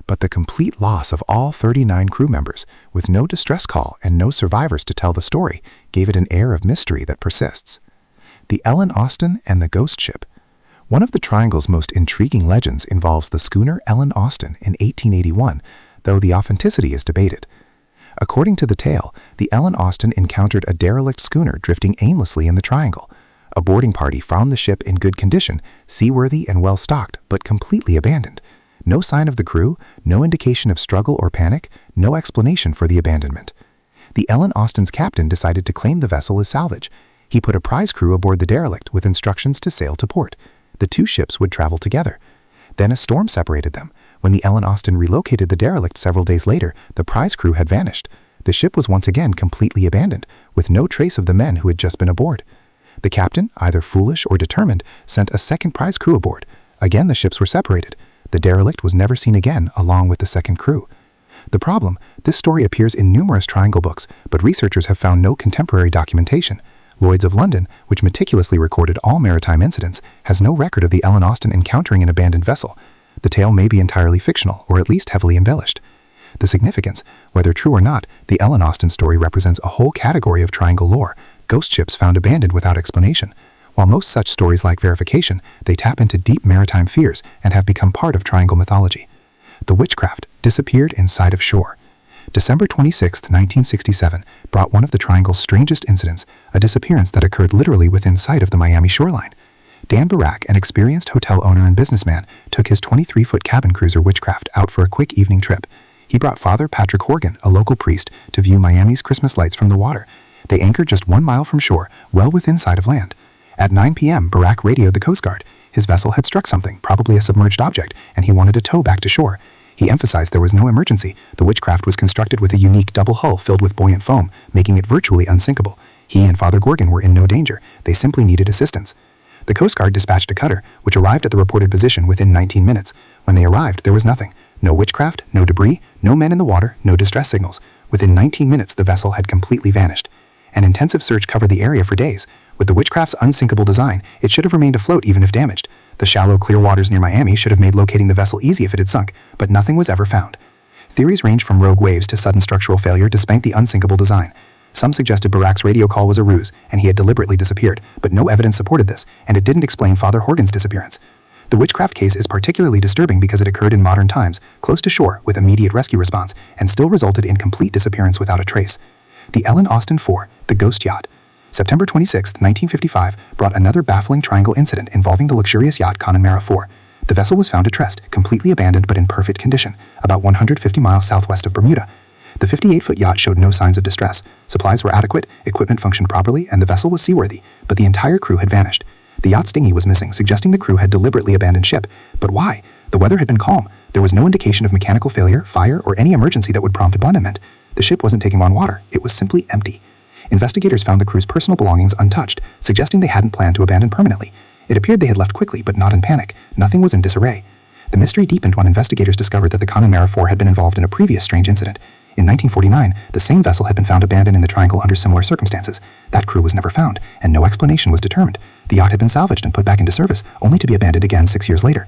But the complete loss of all 39 crew members, with no distress call and no survivors to tell the story, gave it an air of mystery that persists. The Ellen Austin and the Ghost Ship. One of the Triangle's most intriguing legends involves the schooner Ellen Austin in 1881, though the authenticity is debated. According to the tale, the Ellen Austin encountered a derelict schooner drifting aimlessly in the Triangle. A boarding party found the ship in good condition, seaworthy and well-stocked, but completely abandoned. No sign of the crew, no indication of struggle or panic, no explanation for the abandonment. The Ellen Austin's captain decided to claim the vessel as salvage. He put a prize crew aboard the derelict with instructions to sail to port. The two ships would travel together. Then a storm separated them. When the Ellen Austin relocated the derelict several days later, the prize crew had vanished. The ship was once again completely abandoned, with no trace of the men who had just been aboard. The captain, either foolish or determined, sent a second prize crew aboard. Again, the ships were separated. The derelict was never seen again, along with the second crew. The problem: this story appears in numerous Triangle books, but researchers have found no contemporary documentation. Lloyd's of London, which meticulously recorded all maritime incidents, has no record of the Ellen Austin encountering an abandoned vessel. The tale may be entirely fictional, or at least heavily embellished. The significance: whether true or not, the Ellen Austin story represents a whole category of Triangle lore, ghost ships found abandoned without explanation. While most such stories lack verification, they tap into deep maritime fears and have become part of Triangle mythology. The Witchcraft disappeared in sight of shore. December 26, 1967, brought one of the Triangle's strangest incidents, a disappearance that occurred literally within sight of the Miami shoreline. Dan Barak, an experienced hotel owner and businessman, took his 23-foot cabin cruiser Witchcraft out for a quick evening trip. He brought Father Patrick Horgan, a local priest, to view Miami's Christmas lights from the water. They anchored just 1 mile from shore, well within sight of land. At 9 p.m., Barak radioed the Coast Guard. His vessel had struck something, probably a submerged object, and he wanted to tow back to shore. He emphasized there was no emergency. The Witchcraft was constructed with a unique double hull filled with buoyant foam, making it virtually unsinkable. He and Father Gorgon were in no danger. They simply needed assistance. The Coast Guard dispatched a cutter, which arrived at the reported position within 19 minutes. When they arrived, there was nothing. No witchcraft, no debris, no men in the water, no distress signals. Within 19 minutes, the vessel had completely vanished. An intensive search covered the area for days. With the Witchcraft's unsinkable design, it should have remained afloat even if damaged. The shallow, clear waters near Miami should have made locating the vessel easy if it had sunk, but nothing was ever found. Theories ranged from rogue waves to sudden structural failure despite the unsinkable design. Some suggested Barak's radio call was a ruse, and he had deliberately disappeared, but no evidence supported this, and it didn't explain Father Horgan's disappearance. The Witchcraft case is particularly disturbing because it occurred in modern times, close to shore with immediate rescue response, and still resulted in complete disappearance without a trace. The Ellen Austin IV, the Ghost Yacht. September 26, 1955, brought another baffling triangle incident involving the luxurious yacht Connemara IV. The vessel was found distressed, completely abandoned but in perfect condition, about 150 miles southwest of Bermuda. The 58-foot yacht showed no signs of distress. Supplies were adequate, equipment functioned properly, and the vessel was seaworthy, but the entire crew had vanished. The yacht's dinghy was missing, suggesting the crew had deliberately abandoned ship. But why? The weather had been calm. There was no indication of mechanical failure, fire, or any emergency that would prompt abandonment. The ship wasn't taking on water. It was simply empty. Investigators found the crew's personal belongings untouched, suggesting they hadn't planned to abandon permanently. It appeared they had left quickly, but not in panic. Nothing was in disarray. The mystery deepened when investigators discovered that the Connemara IV had been involved in a previous strange incident. In 1949, the same vessel had been found abandoned in the Triangle under similar circumstances. That crew was never found, and no explanation was determined. The yacht had been salvaged and put back into service, only to be abandoned again 6 years later.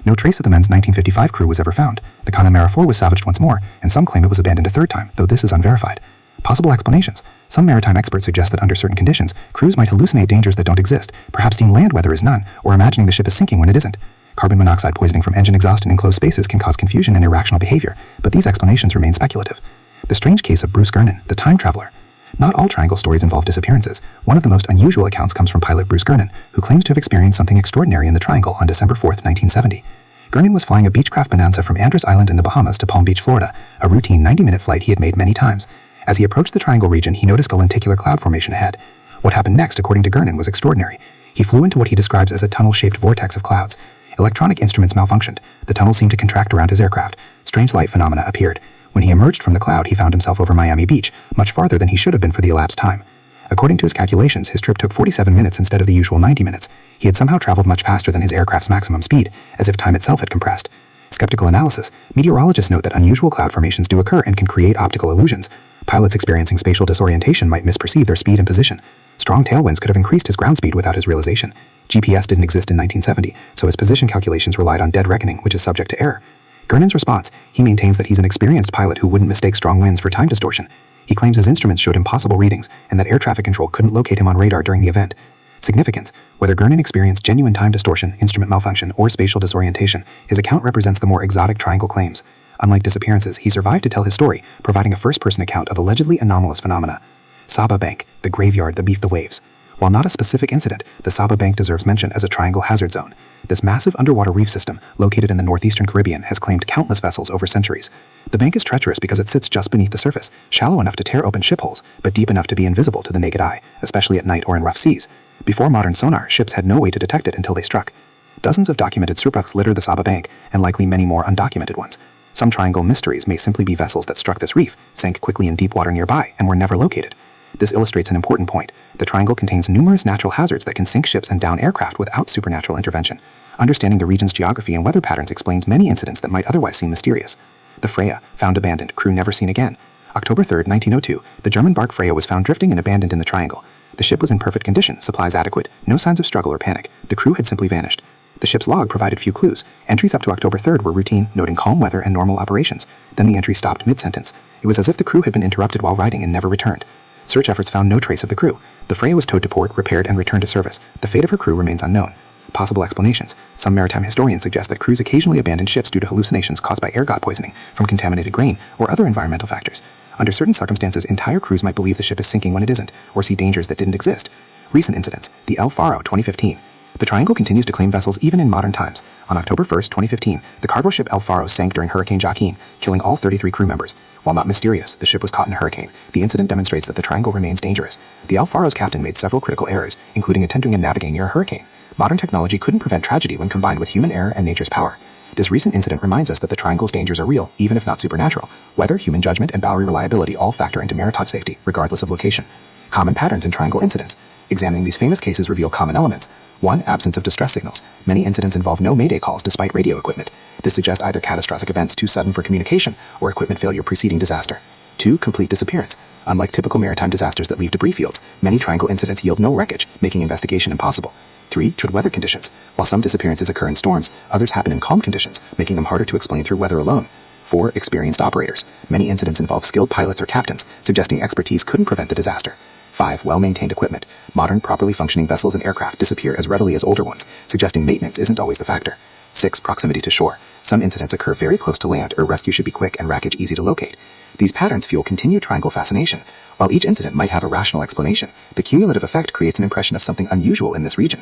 No trace of the men's 1955 crew was ever found. The Connemara IV was salvaged once more, and some claim it was abandoned a third time, though this is unverified. Possible explanations. Some maritime experts suggest that under certain conditions, crews might hallucinate dangers that don't exist, perhaps deem land weather as none, or imagining the ship is sinking when it isn't. Carbon monoxide poisoning from engine exhaust in enclosed spaces can cause confusion and irrational behavior, but these explanations remain speculative. The strange case of Bruce Gernon, the time traveler. Not all triangle stories involve disappearances. One of the most unusual accounts comes from pilot Bruce Gernon, who claims to have experienced something extraordinary in the Triangle on December 4, 1970. Gernon was flying a Beechcraft Bonanza from Andros Island in the Bahamas to Palm Beach, Florida, a routine 90-minute flight he had made many times. As he approached the Triangle region, he noticed a lenticular cloud formation ahead. What happened next, according to Gernon, was extraordinary. He flew into what he describes as a tunnel-shaped vortex of clouds. Electronic instruments malfunctioned. The tunnel seemed to contract around his aircraft. Strange light phenomena appeared. When he emerged from the cloud, he found himself over Miami Beach, much farther than he should have been for the elapsed time. According to his calculations, his trip took 47 minutes instead of the usual 90 minutes. He had somehow traveled much faster than his aircraft's maximum speed, as if time itself had compressed. Skeptical analysis. Meteorologists note that unusual cloud formations do occur and can create optical illusions. Pilots experiencing spatial disorientation might misperceive their speed and position. Strong tailwinds could have increased his ground speed without his realization. GPS didn't exist in 1970, so his position calculations relied on dead reckoning, which is subject to error. Gernon's response: he maintains that he's an experienced pilot who wouldn't mistake strong winds for time distortion. He claims his instruments showed impossible readings, and that air traffic control couldn't locate him on radar during the event. Significance: whether Gernon experienced genuine time distortion, instrument malfunction, or spatial disorientation, his account represents the more exotic triangle claims. Unlike disappearances, he survived to tell his story, providing a first-person account of allegedly anomalous phenomena. Saba Bank, the graveyard that beat the waves. While not a specific incident, the Saba Bank deserves mention as a triangle hazard zone. This massive underwater reef system, located in the northeastern Caribbean, has claimed countless vessels over centuries. The bank is treacherous because it sits just beneath the surface, shallow enough to tear open ship holes, but deep enough to be invisible to the naked eye, especially at night or in rough seas. Before modern sonar, ships had no way to detect it until they struck. Dozens of documented shipwrecks litter the Saba Bank, and likely many more undocumented ones. Some triangle mysteries may simply be vessels that struck this reef, sank quickly in deep water nearby, and were never located. This illustrates an important point. The triangle contains numerous natural hazards that can sink ships and down aircraft without supernatural intervention. Understanding the region's geography and weather patterns explains many incidents that might otherwise seem mysterious. The Freya, found abandoned, crew never seen again. October 3, 1902, the German bark Freya was found drifting and abandoned in the Triangle. The ship was in perfect condition, supplies adequate, no signs of struggle or panic. The crew had simply vanished. The ship's log provided few clues. Entries up to October 3rd were routine, noting calm weather and normal operations. Then the entry stopped mid-sentence. It was as if the crew had been interrupted while riding and never returned. Search efforts found no trace of the crew. The Freya was towed to port, repaired, and returned to service. The fate of her crew remains unknown. Possible explanations. Some maritime historians suggest that crews occasionally abandon ships due to hallucinations caused by ergot poisoning from contaminated grain or other environmental factors. Under certain circumstances, entire crews might believe the ship is sinking when it isn't, or see dangers that didn't exist. Recent incidents. The El Faro, 2015. The Triangle continues to claim vessels even in modern times. On October 1, 2015, the cargo ship El Faro sank during Hurricane Joaquin, killing all 33 crew members. While not mysterious, the ship was caught in a hurricane. The incident demonstrates that the triangle remains dangerous. The Alfaro's captain made several critical errors, including attempting and navigating near a hurricane. Modern technology couldn't prevent tragedy when combined with human error and nature's power. This recent incident reminds us that the triangle's dangers are real, even if not supernatural. Weather, human judgment, and boundary reliability all factor into maritime safety, regardless of location. Common patterns in triangle incidents. Examining these famous cases reveal common elements. 1. Absence of distress signals. Many incidents involve no mayday calls despite radio equipment. This suggests either catastrophic events too sudden for communication or equipment failure preceding disaster. 2. Complete disappearance. Unlike typical maritime disasters that leave debris fields, many triangle incidents yield no wreckage, making investigation impossible. 3. True weather conditions. While some disappearances occur in storms, others happen in calm conditions, making them harder to explain through weather alone. 4. Experienced operators. Many incidents involve skilled pilots or captains, suggesting expertise couldn't prevent the disaster. 5. Well-maintained equipment. Modern, properly functioning vessels and aircraft disappear as readily as older ones, suggesting maintenance isn't always the factor. 6. Proximity to shore. Some incidents occur very close to land, or rescue should be quick and wreckage easy to locate. These patterns fuel continued triangle fascination. While each incident might have a rational explanation, the cumulative effect creates an impression of something unusual in this region.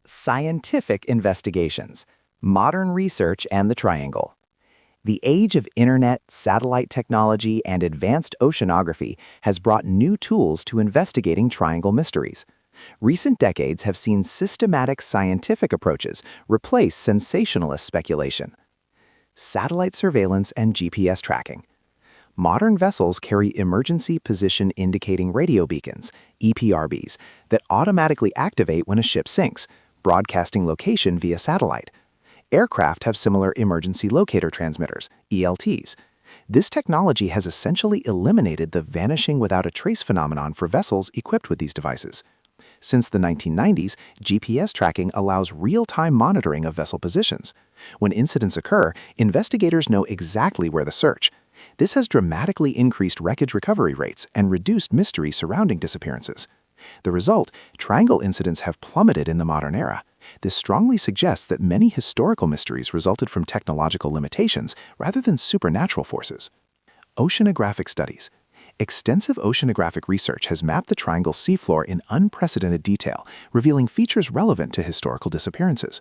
Scientific investigations, modern research, and the triangle. The age of internet, satellite technology, and advanced oceanography has brought new tools to investigating triangle mysteries. Recent decades have seen systematic scientific approaches replace sensationalist speculation. Satellite surveillance and GPS tracking. Modern vessels carry emergency position indicating radio beacons, EPRBs, that automatically activate when a ship sinks, broadcasting location via satellite. Aircraft have similar emergency locator transmitters, ELTs. This technology has essentially eliminated the vanishing without a trace phenomenon for vessels equipped with these devices. Since the 1990s, GPS tracking allows real-time monitoring of vessel positions. When incidents occur, investigators know exactly where to search. This has dramatically increased wreckage recovery rates and reduced mystery surrounding disappearances. The result, triangle incidents have plummeted in the modern era. This strongly suggests that many historical mysteries resulted from technological limitations rather than supernatural forces. Oceanographic studies. Extensive oceanographic research has mapped the triangle's seafloor in unprecedented detail, revealing features relevant to historical disappearances.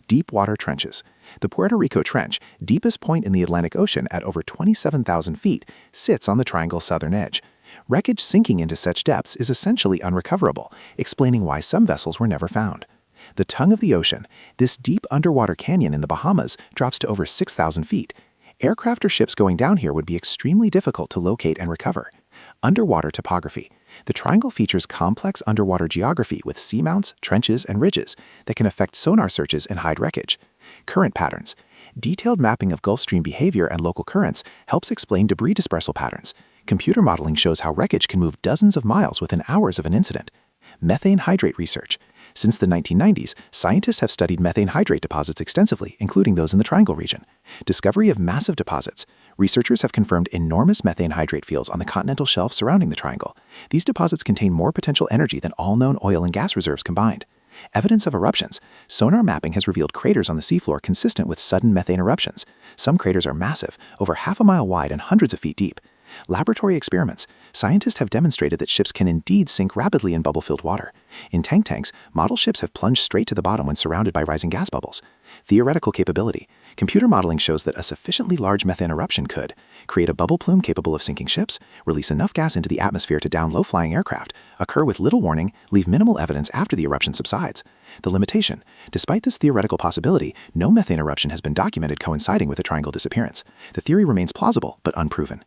Deep water trenches. The Puerto Rico Trench, deepest point in the Atlantic Ocean at over 27,000 feet, sits on the triangle's southern edge. Wreckage sinking into such depths is essentially unrecoverable, explaining why some vessels were never found. The tongue of the ocean, this deep underwater canyon in the Bahamas, drops to over 6,000 feet. Aircraft or ships going down here would be extremely difficult to locate and recover. Underwater topography. The triangle features complex underwater geography with seamounts, trenches, and ridges that can affect sonar searches and hide wreckage. Current patterns. Detailed mapping of Gulf Stream behavior and local currents helps explain debris dispersal patterns. Computer modeling shows how wreckage can move dozens of miles within hours of an incident. Methane hydrate research. Since the 1990s, scientists have studied methane hydrate deposits extensively, including those in the Triangle region. Discovery of massive deposits. Researchers have confirmed enormous methane hydrate fields on the continental shelf surrounding the Triangle. These deposits contain more potential energy than all known oil and gas reserves combined. Evidence of eruptions. Sonar mapping has revealed craters on the seafloor consistent with sudden methane eruptions. Some craters are massive, over half a mile wide and hundreds of feet deep. Laboratory experiments. Scientists have demonstrated that ships can indeed sink rapidly in bubble-filled water. In tanks, model ships have plunged straight to the bottom when surrounded by rising gas bubbles. Theoretical capability. Computer modeling shows that a sufficiently large methane eruption could create a bubble plume capable of sinking ships, release enough gas into the atmosphere to down low-flying aircraft, occur with little warning, leave minimal evidence after the eruption subsides. The limitation. Despite this theoretical possibility, no methane eruption has been documented coinciding with a triangle disappearance. The theory remains plausible, but unproven.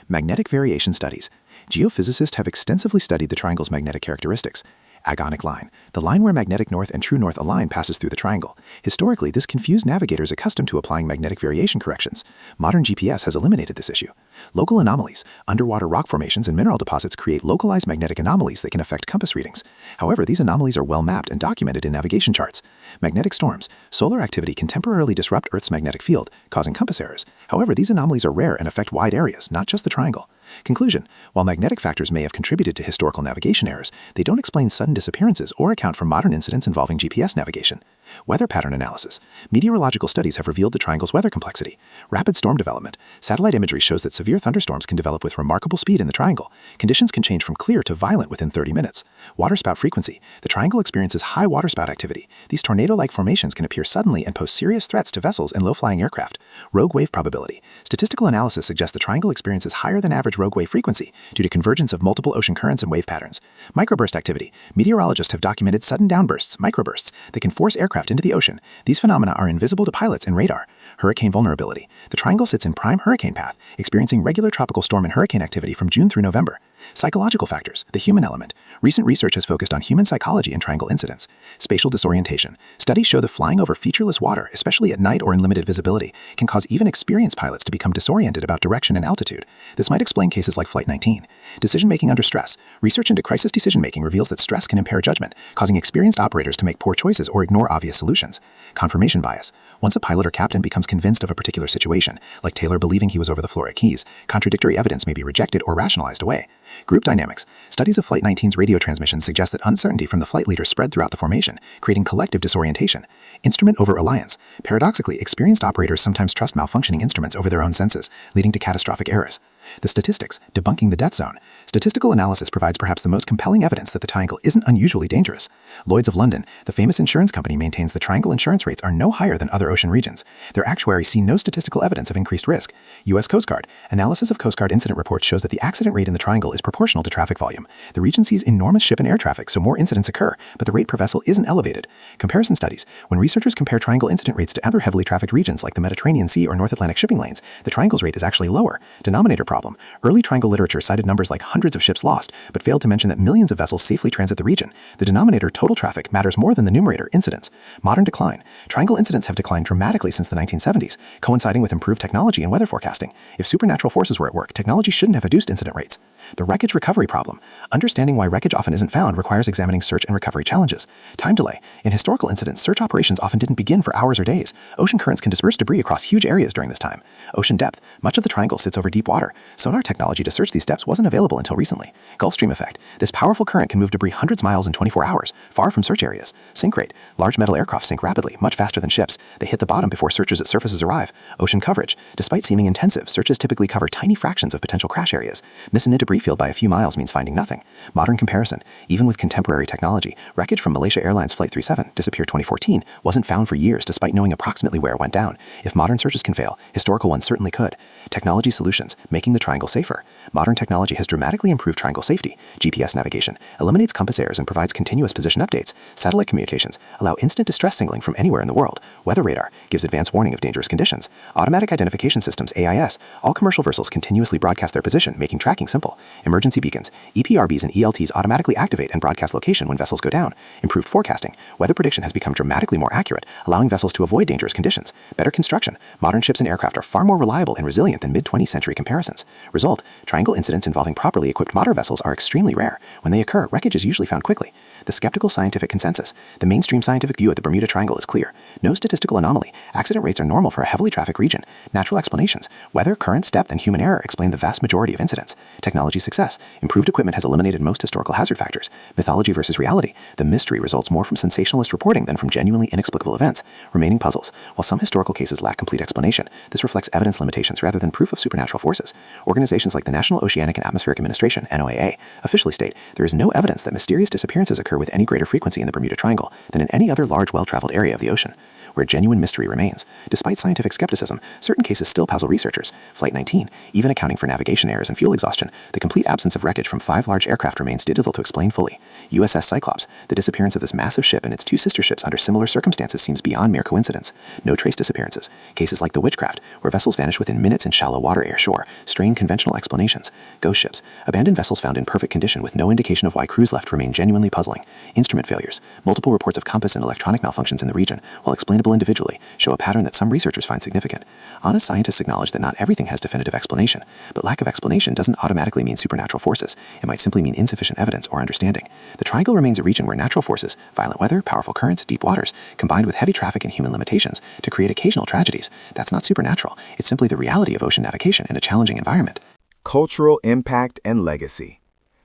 Magnetic variation studies. Geophysicists have extensively studied the triangle's magnetic characteristics. Agonic line. The line where magnetic north and true north align passes through the triangle. Historically, this confused navigators accustomed to applying magnetic variation corrections. Modern GPS has eliminated this issue. Local anomalies. Underwater rock formations and mineral deposits create localized magnetic anomalies that can affect compass readings. However, these anomalies are well mapped and documented in navigation charts. Magnetic storms. Solar activity can temporarily disrupt Earth's magnetic field, causing compass errors. However, these anomalies are rare and affect wide areas, not just the triangle. Conclusion. While magnetic factors may have contributed to historical navigation errors, they don't explain sudden disappearances or account for modern incidents involving GPS navigation. Weather pattern analysis. Meteorological studies have revealed the triangle's weather complexity. Rapid storm development. Satellite imagery shows that severe thunderstorms can develop with remarkable speed in the triangle. Conditions can change from clear to violent within 30 minutes. Waterspout frequency. The triangle experiences high waterspout activity. These tornado-like formations can appear suddenly and pose serious threats to vessels and low-flying aircraft. Rogue wave probability. Statistical analysis suggests the triangle experiences higher than average rogue wave frequency due to convergence of multiple ocean currents and wave patterns. Microburst activity. Meteorologists have documented sudden downbursts, microbursts, that can force aircraft into the ocean. These phenomena are invisible to pilots and radar. Hurricane vulnerability. The triangle sits in prime hurricane path, experiencing regular tropical storm and hurricane activity from June through November. Psychological factors. The human element. Recent research has focused on human psychology in triangle incidents. Spatial disorientation. Studies show that flying over featureless water, especially at night or in limited visibility, can cause even experienced pilots to become disoriented about direction and altitude. This might explain cases like Flight 19. Decision-making under stress. Research into crisis decision-making reveals that stress can impair judgment, causing experienced operators to make poor choices or ignore obvious solutions. Confirmation bias. Once a pilot or captain becomes convinced of a particular situation, like Taylor believing he was over the floor at Keys, contradictory evidence may be rejected or rationalized away. Group dynamics. Studies of Flight 19's radio transmissions suggest that uncertainty from the flight leader spread throughout the formation, creating collective disorientation. Instrument over-reliance. Paradoxically, experienced operators sometimes trust malfunctioning instruments over their own senses, leading to catastrophic errors. The statistics, debunking the death zone. Statistical analysis provides perhaps the most compelling evidence that the triangle isn't unusually dangerous. Lloyd's of London, the famous insurance company, maintains the triangle insurance rates are no higher than other ocean regions. Their actuaries see no statistical evidence of increased risk. U.S. Coast Guard. Analysis of Coast Guard incident reports shows that the accident rate in the triangle is proportional to traffic volume. The region sees enormous ship and air traffic, so more incidents occur, but the rate per vessel isn't elevated. Comparison studies. When researchers compare triangle incident rates to other heavily trafficked regions like the Mediterranean Sea or North Atlantic shipping lanes, the triangle's rate is actually lower. Denominator problem. Early triangle literature cited numbers like hundreds of ships lost, but failed to mention that millions of vessels safely transit the region. The denominator, total traffic, matters more than the numerator, incidents. Modern decline. Triangle incidents have declined dramatically since the 1970s, coinciding with improved technology and weather forecasting. If supernatural forces were at work, technology shouldn't have reduced incident rates. The wreckage recovery problem. Understanding why wreckage often isn't found requires examining search and recovery challenges. Time delay. In historical incidents, search operations often didn't begin for hours or days. Ocean currents can disperse debris across huge areas during this time. Ocean depth. Much of the triangle sits over deep water. Sonar technology to search these depths wasn't available until recently. Gulf Stream effect. This powerful current can move debris hundreds of miles in 24 hours, far from search areas. Sink rate. Large metal aircraft sink rapidly, much faster than ships. They hit the bottom before searchers at surfaces arrive. Ocean coverage. Despite seeming intensive, searches typically cover tiny fractions of potential crash areas. Missing a debris field by a few miles means finding nothing. Modern comparison. Even with contemporary technology, wreckage from Malaysia Airlines Flight 37, disappeared 2014, wasn't found for years despite knowing approximately where it went down. If modern searches can fail, historical ones certainly could. Technology solutions, making the triangle safer. Modern technology has dramatically improved triangle safety. GPS navigation eliminates compass errors and provides continuous position updates. Satellite communications allow instant distress signaling from anywhere in the world. Weather radar gives advance warning of dangerous conditions. Automatic identification systems, AIS, all commercial vessels continuously broadcast their position, making tracking simple. Emergency beacons, EPRBs and ELTs automatically activate and broadcast location when vessels go down. Improved forecasting, weather prediction has become dramatically more accurate, allowing vessels to avoid dangerous conditions. Better construction, modern ships and aircraft are far more reliable and resilient than mid-20th century comparisons. Result, triangle incidents involving properly equipped modern vessels are extremely rare. When they occur, wreckage is usually found quickly. The skeptical scientific consensus. The mainstream scientific view of the Bermuda Triangle is clear. No statistical anomaly. Accident rates are normal for a heavily trafficked region. Natural explanations. Weather, currents, depth, and human error explain the vast majority of incidents. Technology success. Improved equipment has eliminated most historical hazard factors. Mythology versus reality. The mystery results more from sensationalist reporting than from genuinely inexplicable events. Remaining puzzles. While some historical cases lack complete explanation, this reflects evidence limitations rather than proof of supernatural forces. Organizations like the National Oceanic and Atmospheric Administration, NOAA, officially state there is no evidence that mysterious disappearances occur with any greater frequency in the Bermuda Triangle than in any other large, well-traveled area of the ocean, where genuine mystery remains. Despite scientific skepticism, certain cases still puzzle researchers. Flight 19, even accounting for navigation errors and fuel exhaustion, the complete absence of wreckage from 5 large aircraft remains difficult to explain fully. USS Cyclops, the disappearance of this massive ship and its 2 sister ships under similar circumstances seems beyond mere coincidence. No trace disappearances. Cases like the Witchcraft, where vessels vanish within minutes in shallow water air shore, strain conventional explanations. Ghost ships, abandoned vessels found in perfect condition with no indication of why crews left remain genuinely puzzling. Instrument failures, multiple reports of compass and electronic malfunctions in the region, while explainable individually, show a pattern that some researchers find significant. Honest scientists acknowledge that not everything has definitive explanation, but lack of explanation doesn't automatically mean supernatural forces. It might simply mean insufficient evidence or understanding. The Triangle remains a region where natural forces, violent weather, powerful currents, deep waters, combined with heavy traffic and human limitations to create occasional tragedies. That's not supernatural. It's simply the reality of ocean navigation in a challenging environment. Cultural impact and legacy.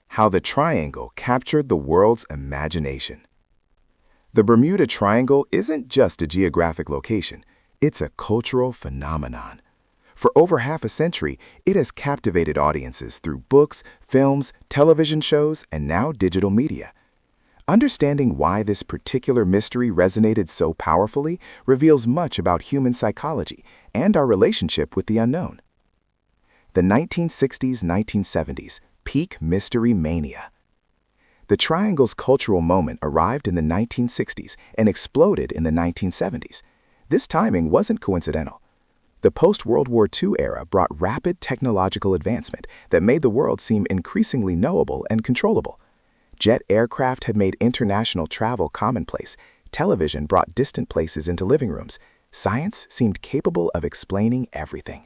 How the Triangle captured the world's imagination. The Bermuda Triangle isn't just a geographic location, it's a cultural phenomenon. For over half a century, it has captivated audiences through books, films, television shows, and now digital media. Understanding why this particular mystery resonated so powerfully reveals much about human psychology and our relationship with the unknown. The 1960s-1970s, peak mystery mania. The Triangle's cultural moment arrived in the 1960s and exploded in the 1970s. This timing wasn't coincidental. The post-World War II era brought rapid technological advancement that made the world seem increasingly knowable and controllable. Jet aircraft had made international travel commonplace. Television brought distant places into living rooms. Science seemed capable of explaining everything.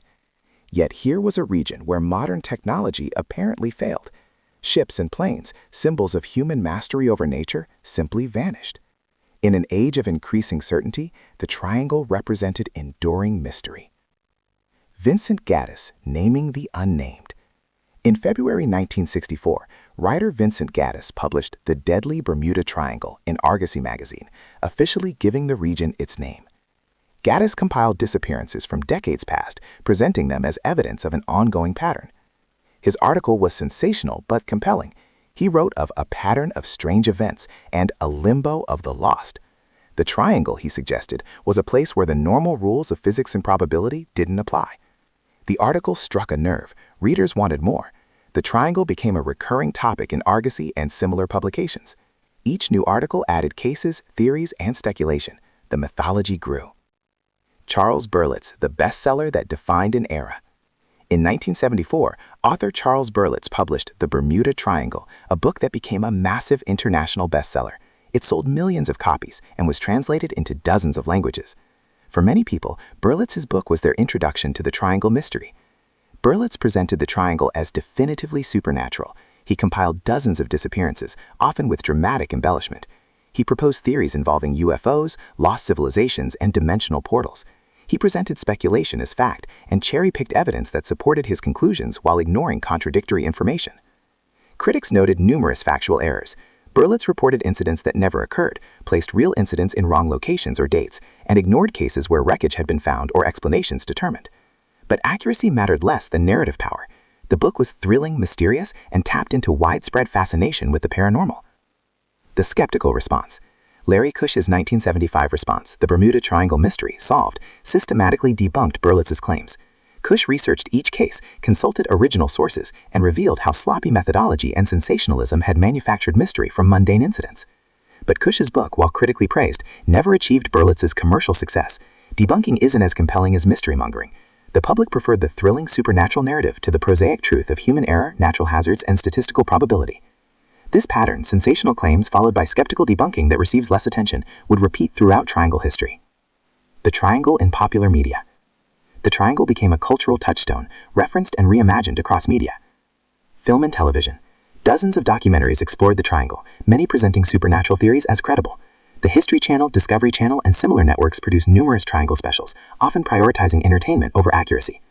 Yet here was a region where modern technology apparently failed. Ships and planes, symbols of human mastery over nature, simply vanished. In an age of increasing certainty, the Triangle represented enduring mystery. Vincent Gaddis, naming the unnamed. In February 1964, writer Vincent Gaddis published The Deadly Bermuda Triangle in Argosy magazine, officially giving the region its name. Gaddis compiled disappearances from decades past, presenting them as evidence of an ongoing pattern. His article was sensational but compelling. He wrote of a pattern of strange events and a limbo of the lost. The Triangle, he suggested, was a place where the normal rules of physics and probability didn't apply. The article struck a nerve. Readers wanted more. The Triangle became a recurring topic in Argosy and similar publications. Each new article added cases, theories, and speculation. The mythology grew. Charles Berlitz, the bestseller that defined an era. In 1974, author Charles Berlitz published The Bermuda Triangle, a book that became a massive international bestseller. It sold millions of copies and was translated into dozens of languages. For many people, Berlitz's book was their introduction to the Triangle mystery. Berlitz presented the Triangle as definitively supernatural. He compiled dozens of disappearances, often with dramatic embellishment. He proposed theories involving UFOs, lost civilizations, and dimensional portals. He presented speculation as fact and cherry-picked evidence that supported his conclusions while ignoring contradictory information. Critics noted numerous factual errors. Berlitz reported incidents that never occurred, placed real incidents in wrong locations or dates, and ignored cases where wreckage had been found or explanations determined. But accuracy mattered less than narrative power. The book was thrilling, mysterious, and tapped into widespread fascination with the paranormal. The skeptical response. Larry Cush's 1975 response, The Bermuda Triangle Mystery, Solved, systematically debunked Berlitz's claims. Cush researched each case, consulted original sources, and revealed how sloppy methodology and sensationalism had manufactured mystery from mundane incidents. But Cush's book, while critically praised, never achieved Berlitz's commercial success. Debunking isn't as compelling as mystery-mongering. The public preferred the thrilling supernatural narrative to the prosaic truth of human error, natural hazards, and statistical probability. This pattern, sensational claims followed by skeptical debunking that receives less attention, would repeat throughout Triangle history. The Triangle in popular media. The Triangle became a cultural touchstone, referenced and reimagined across media. Film and television. Dozens of documentaries explored the Triangle, many presenting supernatural theories as credible. The History Channel, Discovery Channel, and similar networks produced numerous Triangle specials, often prioritizing entertainment over accuracy.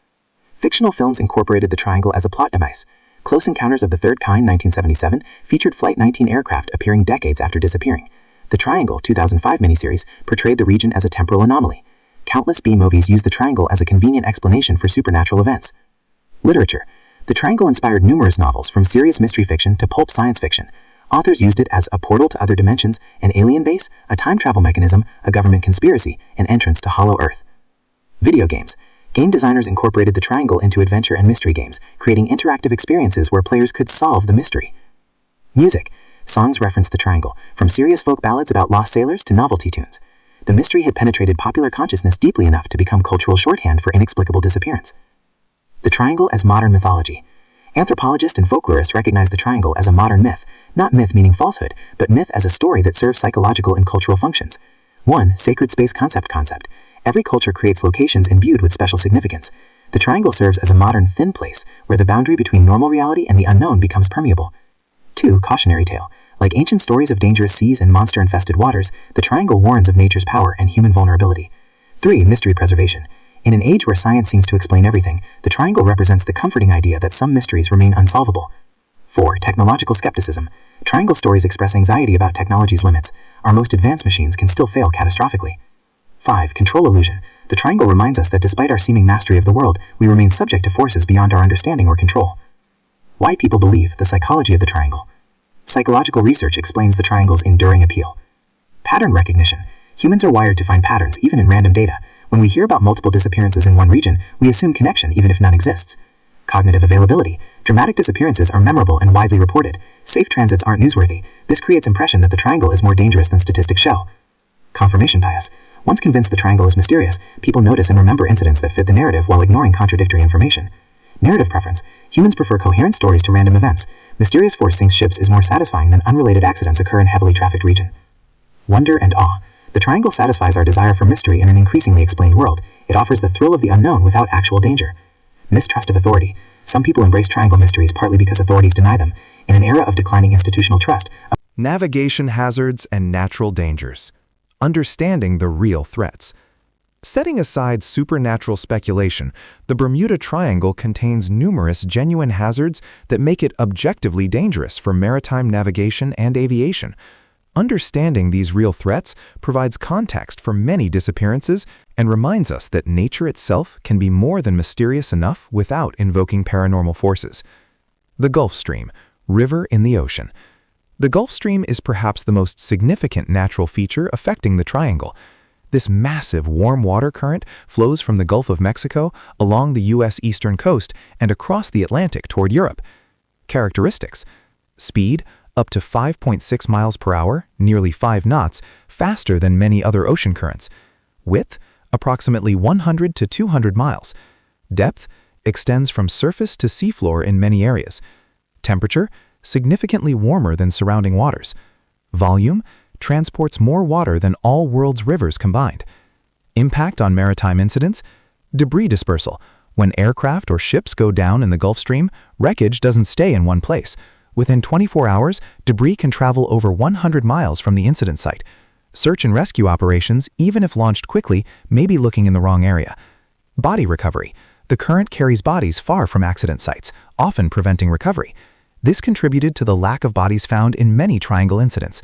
Fictional films incorporated the Triangle as a plot device. Close Encounters of the Third Kind, 1977, featured Flight 19 aircraft appearing decades after disappearing. The Triangle, 2005 miniseries, portrayed the region as a temporal anomaly. Countless B-movies used the Triangle as a convenient explanation for supernatural events. Literature. The Triangle inspired numerous novels, from serious mystery fiction to pulp science fiction. Authors used it as a portal to other dimensions, an alien base, a time travel mechanism, a government conspiracy, an entrance to Hollow Earth. Video games. Game designers incorporated the Triangle into adventure and mystery games, creating interactive experiences where players could solve the mystery. Music. Songs referenced the Triangle, from serious folk ballads about lost sailors to novelty tunes. The mystery had penetrated popular consciousness deeply enough to become cultural shorthand for inexplicable disappearance. The Triangle as modern mythology. Anthropologists and folklorists recognize the Triangle as a modern myth, not myth meaning falsehood, but myth as a story that serves psychological and cultural functions. 1. Sacred space concept. Every culture creates locations imbued with special significance. The Triangle serves as a modern thin place, where the boundary between normal reality and the unknown becomes permeable. 2. Cautionary tale. Like ancient stories of dangerous seas and monster-infested waters, the Triangle warns of nature's power and human vulnerability. 3. Mystery preservation. In an age where science seems to explain everything, the Triangle represents the comforting idea that some mysteries remain unsolvable. 4. Technological skepticism. Triangle stories express anxiety about technology's limits. Our most advanced machines can still fail catastrophically. 5. Control illusion. The triangle reminds us that despite our seeming mastery of the world, we remain subject to forces beyond our understanding or control. Why people believe. The psychology of the triangle. Psychological research explains the triangle's enduring appeal. Pattern recognition. Humans are wired to find patterns even in random data. When we hear about multiple disappearances in one region, we assume connection even if none exists. Cognitive availability. Dramatic disappearances are memorable and widely reported. Safe transits aren't newsworthy. This creates impression that the triangle is more dangerous than statistics show. Confirmation bias. Once convinced the triangle is mysterious, people notice and remember incidents that fit the narrative while ignoring contradictory information. Narrative preference. Humans prefer coherent stories to random events. Mysterious force sinks ships is more satisfying than unrelated accidents occur in heavily trafficked region. Wonder and awe. The triangle satisfies our desire for mystery in an increasingly explained world. It offers the thrill of the unknown without actual danger. Mistrust of authority. Some people embrace triangle mysteries partly because authorities deny them. In an era of declining institutional trust, Navigation hazards and natural dangers. Understanding the real threats. Setting aside supernatural speculation, the Bermuda Triangle contains numerous genuine hazards that make it objectively dangerous for maritime navigation and aviation. Understanding these real threats provides context for many disappearances and reminds us that nature itself can be more than mysterious enough without invoking paranormal forces. The Gulf Stream, river in the ocean. The Gulf Stream is perhaps the most significant natural feature affecting the triangle. This massive warm water current flows from the Gulf of Mexico along the U.S. eastern coast and across the Atlantic toward Europe. Characteristics: speed, up to 5.6 miles per hour, nearly 5 knots, faster than many other ocean currents. Width, approximately 100 to 200 miles. Depth, extends from surface to seafloor in many areas. Temperature, significantly warmer than surrounding waters. Volume, transports more water than all world's rivers combined. Impact on maritime incidents, debris dispersal. When aircraft or ships go down in the Gulf Stream, wreckage doesn't stay in one place. Within 24 hours, debris can travel over 100 miles from the incident site. Search and rescue operations, even if launched quickly, may be looking in the wrong area. Body recovery. The current carries bodies far from accident sites, often preventing recovery. This contributed to the lack of bodies found in many triangle incidents.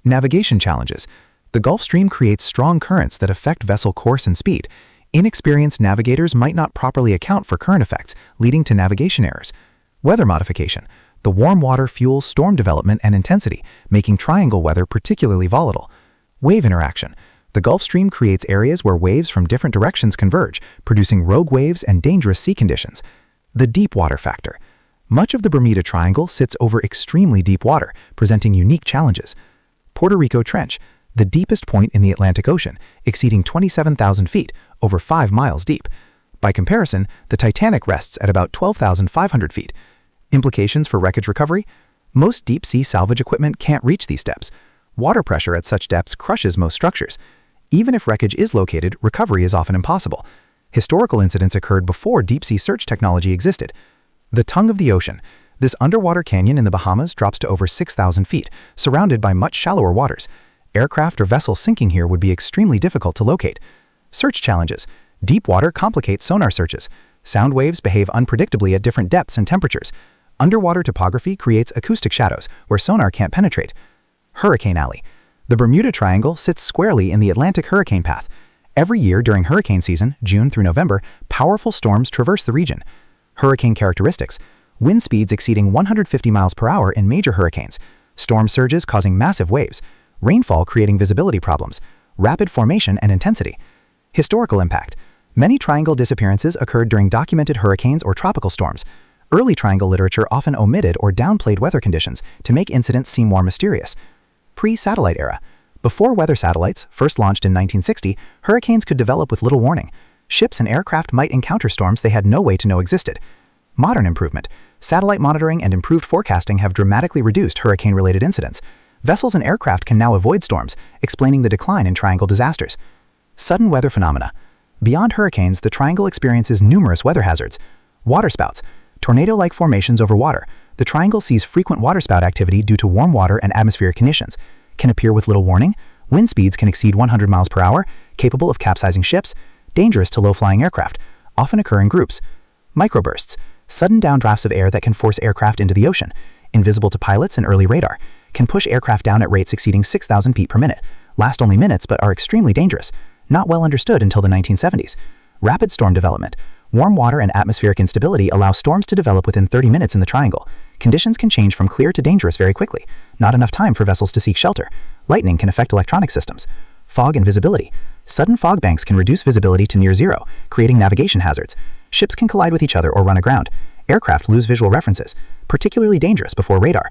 Navigation challenges. The Gulf Stream creates strong currents that affect vessel course and speed. Inexperienced navigators might not properly account for current effects, leading to navigation errors. Weather modification. The warm water fuels storm development and intensity, making triangle weather particularly volatile. Wave interaction. The Gulf Stream creates areas where waves from different directions converge, producing rogue waves and dangerous sea conditions. The deep water factor. Much of the Bermuda Triangle sits over extremely deep water, presenting unique challenges. Puerto Rico Trench, the deepest point in the Atlantic Ocean, exceeding 27,000 feet, over 5 miles deep. By comparison, the Titanic rests at about 12,500 feet. Implications for wreckage recovery? Most deep-sea salvage equipment can't reach these depths. Water pressure at such depths crushes most structures. Even if wreckage is located, recovery is often impossible. Historical incidents occurred before deep-sea search technology existed. The tongue of the ocean. This underwater canyon in the Bahamas drops to over 6,000 feet, surrounded by much shallower waters. Aircraft or vessels sinking here would be extremely difficult to locate. Search challenges. Deep water complicates sonar searches. Sound waves behave unpredictably at different depths and temperatures. Underwater topography creates acoustic shadows where sonar can't penetrate. Hurricane alley. The Bermuda Triangle sits squarely in the Atlantic hurricane path. Every year during hurricane season, June through November, powerful storms traverse the region. Hurricane characteristics. Wind speeds exceeding 150 miles per hour in major hurricanes. Storm surges causing massive waves. Rainfall creating visibility problems. Rapid formation and intensity. Historical impact. Many triangle disappearances occurred during documented hurricanes or tropical storms. Early triangle literature often omitted or downplayed weather conditions to make incidents seem more mysterious. Pre-satellite era. Before weather satellites, first launched in 1960, hurricanes could develop with little warning. Ships and aircraft might encounter storms they had no way to know existed. Modern improvement. Satellite monitoring and improved forecasting have dramatically reduced hurricane-related incidents. Vessels and aircraft can now avoid storms, explaining the decline in triangle disasters. Sudden weather phenomena. Beyond hurricanes, the triangle experiences numerous weather hazards. Waterspouts. Tornado-like formations over water. The triangle sees frequent waterspout activity due to warm water and atmospheric conditions. Can appear with little warning. Wind speeds can exceed 100 miles per hour, capable of capsizing ships. Dangerous to low-flying aircraft. Often occur in groups. Microbursts. Sudden downdrafts of air that can force aircraft into the ocean. invisible to pilots and early radar, can push aircraft down at rates exceeding 6,000 feet per minute, last only minutes but are extremely dangerous, not well understood until the 1970s. Rapid storm development. Warm water and atmospheric instability allow storms to develop within 30 minutes in the triangle. Conditions can change from clear to dangerous very quickly. Not enough time for vessels to seek shelter. Lightning can affect electronic systems. Fog and visibility. Sudden fog banks can reduce visibility to near zero, creating navigation hazards. Ships can collide with each other or run aground. Aircraft lose visual references, particularly dangerous before radar.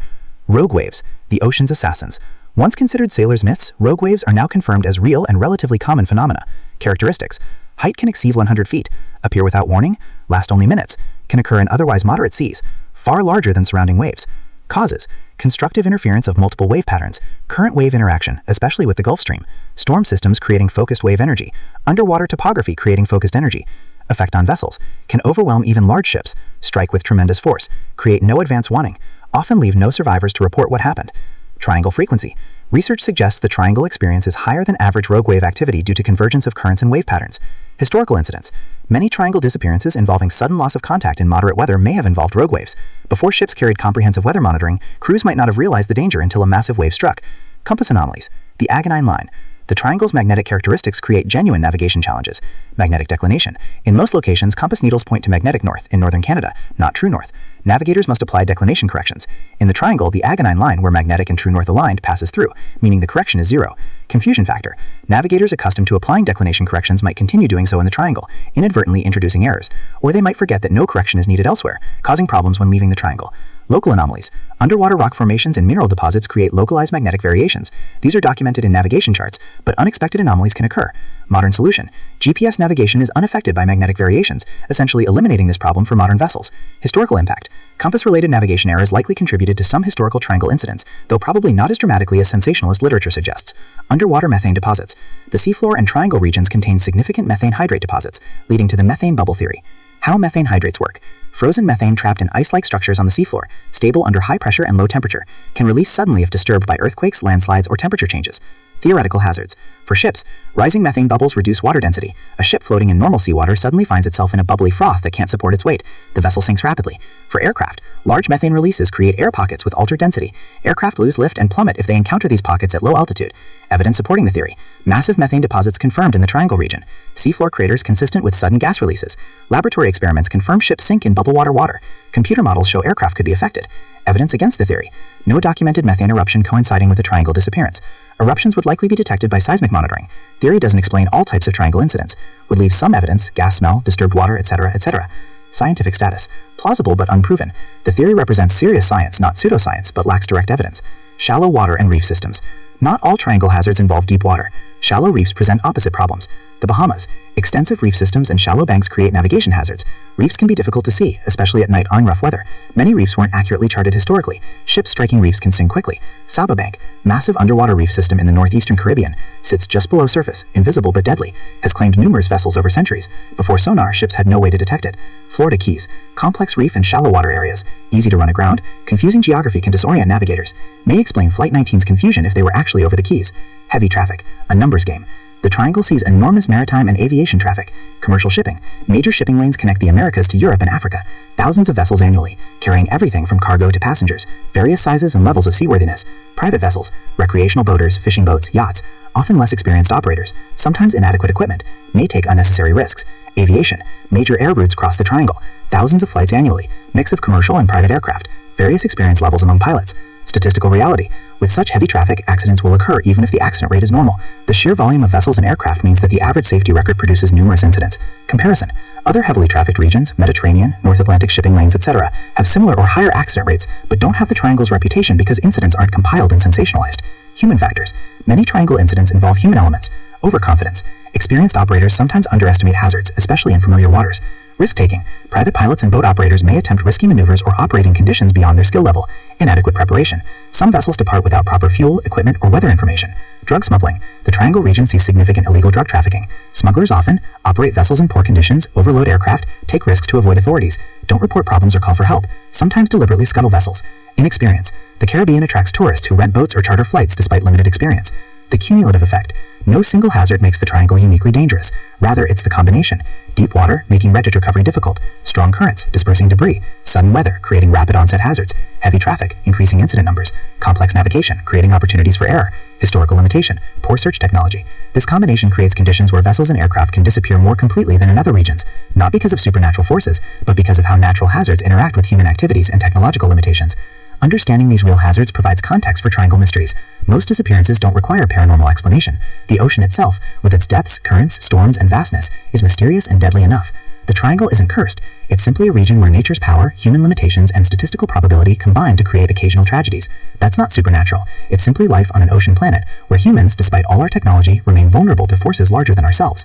Rogue waves, the ocean's assassins. Once considered sailors' myths, rogue waves are now confirmed as real and relatively common phenomena. Characteristics. Height can exceed 100 feet, appear without warning, last only minutes, can occur in otherwise moderate seas, far larger than surrounding waves. Causes. Constructive interference of multiple wave patterns, current wave interaction, especially with the Gulf Stream, storm systems creating focused wave energy, underwater topography creating focused energy. Effect on vessels. Can overwhelm even large ships, strike with tremendous force, create no advance warning, often leave no survivors to report what happened. Triangle frequency. Research suggests the triangle experience is higher than average rogue wave activity due to convergence of currents and wave patterns. Historical incidents. Many triangle disappearances involving sudden loss of contact in moderate weather may have involved rogue waves. Before ships carried comprehensive weather monitoring, crews might not have realized the danger until a massive wave struck. Compass anomalies. The Agonine Line. The triangle's magnetic characteristics create genuine navigation challenges. Magnetic declination. In most locations, compass needles point to magnetic north in northern Canada, not true north. Navigators must apply declination corrections. In the triangle, the Agonine Line, where magnetic and true north aligned, passes through, meaning the correction is zero. Confusion factor. Navigators accustomed to applying declination corrections might continue doing so in the triangle, inadvertently introducing errors, or they might forget that no correction is needed elsewhere, causing problems when leaving the triangle. Local anomalies. Underwater rock formations and mineral deposits create localized magnetic variations. These are documented in navigation charts, but unexpected anomalies can occur. Modern solution. GPS navigation is unaffected by magnetic variations, essentially eliminating this problem for modern vessels. Historical impact. Compass-related navigation errors likely contributed to some historical triangle incidents, though probably not as dramatically as sensationalist literature suggests. Underwater methane deposits. The seafloor and triangle regions contain significant methane hydrate deposits, leading to the methane bubble theory. How methane hydrates work. Frozen methane trapped in ice-like structures on the seafloor, stable under high pressure and low temperature, can release suddenly if disturbed by earthquakes, landslides, or temperature changes. Theoretical hazards. For ships, rising methane bubbles reduce water density. A ship floating in normal seawater suddenly finds itself in a bubbly froth that can't support its weight. The vessel sinks rapidly. For aircraft, large methane releases create air pockets with altered density. Aircraft lose lift and plummet if they encounter these pockets at low altitude. Evidence supporting the theory. Massive methane deposits confirmed in the Triangle region. Seafloor craters consistent with sudden gas releases. Laboratory experiments confirm ships sink in bubble water. Computer models show aircraft could be affected. Evidence against the theory. No documented methane eruption coinciding with the triangle disappearance. Eruptions would likely be detected by seismic monitoring. Theory doesn't explain all types of triangle incidents. Would leave some evidence, gas smell, disturbed water, etc., etc. Scientific status. Plausible but unproven. The theory represents serious science, not pseudoscience, but lacks direct evidence. Shallow water and reef systems. Not all triangle hazards involve deep water. Shallow reefs present opposite problems. The Bahamas. Extensive reef systems and shallow banks create navigation hazards. Reefs can be difficult to see, especially at night on rough weather. Many reefs weren't accurately charted historically. Ships striking reefs can sink quickly. Saba Bank, massive underwater reef system in the northeastern Caribbean, sits just below surface, invisible but deadly, has claimed numerous vessels over centuries. Before sonar, ships had no way to detect it. Florida Keys, complex reef and shallow water areas, easy to run aground, confusing geography can disorient navigators. May explain Flight 19's confusion if they were actually over the Keys. Heavy traffic, a numbers game. The Triangle sees enormous maritime and aviation traffic. Commercial shipping. Major shipping lanes connect the Americas to Europe and Africa. Thousands of vessels annually, carrying everything from cargo to passengers, various sizes and levels of seaworthiness. Private vessels, recreational boaters, fishing boats, yachts, often less experienced operators, sometimes inadequate equipment, may take unnecessary risks. Aviation. Major air routes cross the Triangle. Thousands of flights annually. Mix of commercial and private aircraft. Various experience levels among pilots. Statistical reality. With such heavy traffic, accidents will occur even if the accident rate is normal. The sheer volume of vessels and aircraft means that the average safety record produces numerous incidents. Comparison. Other heavily trafficked regions, Mediterranean, North Atlantic shipping lanes, etc., have similar or higher accident rates, but don't have the Triangle's reputation because incidents aren't compiled and sensationalized. Human factors. Many Triangle incidents involve human elements. Overconfidence. Experienced operators sometimes underestimate hazards, especially in familiar waters. Risk-taking. Private pilots and boat operators may attempt risky maneuvers or operate in conditions beyond their skill level. Inadequate preparation. Some vessels depart without proper fuel, equipment, or weather information. Drug smuggling. The Triangle region sees significant illegal drug trafficking. Smugglers often operate vessels in poor conditions, overload aircraft, take risks to avoid authorities, don't report problems or call for help, sometimes deliberately scuttle vessels. Inexperience. The Caribbean attracts tourists who rent boats or charter flights despite limited experience. The cumulative effect. No single hazard makes the triangle uniquely dangerous. Rather, it's the combination. Deep water, making wreckage recovery difficult. Strong currents, dispersing debris. Sudden weather, creating rapid onset hazards. Heavy traffic, increasing incident numbers. Complex navigation, creating opportunities for error. Historical limitation, poor search technology. This combination creates conditions where vessels and aircraft can disappear more completely than in other regions, not because of supernatural forces, but because of how natural hazards interact with human activities and technological limitations. Understanding these real hazards provides context for triangle mysteries. Most disappearances don't require paranormal explanation. The ocean itself, with its depths, currents, storms, and vastness, is mysterious and deadly enough. The triangle isn't cursed. It's simply a region where nature's power, human limitations, and statistical probability combine to create occasional tragedies. That's not supernatural. It's simply life on an ocean planet, where humans, despite all our technology, remain vulnerable to forces larger than ourselves.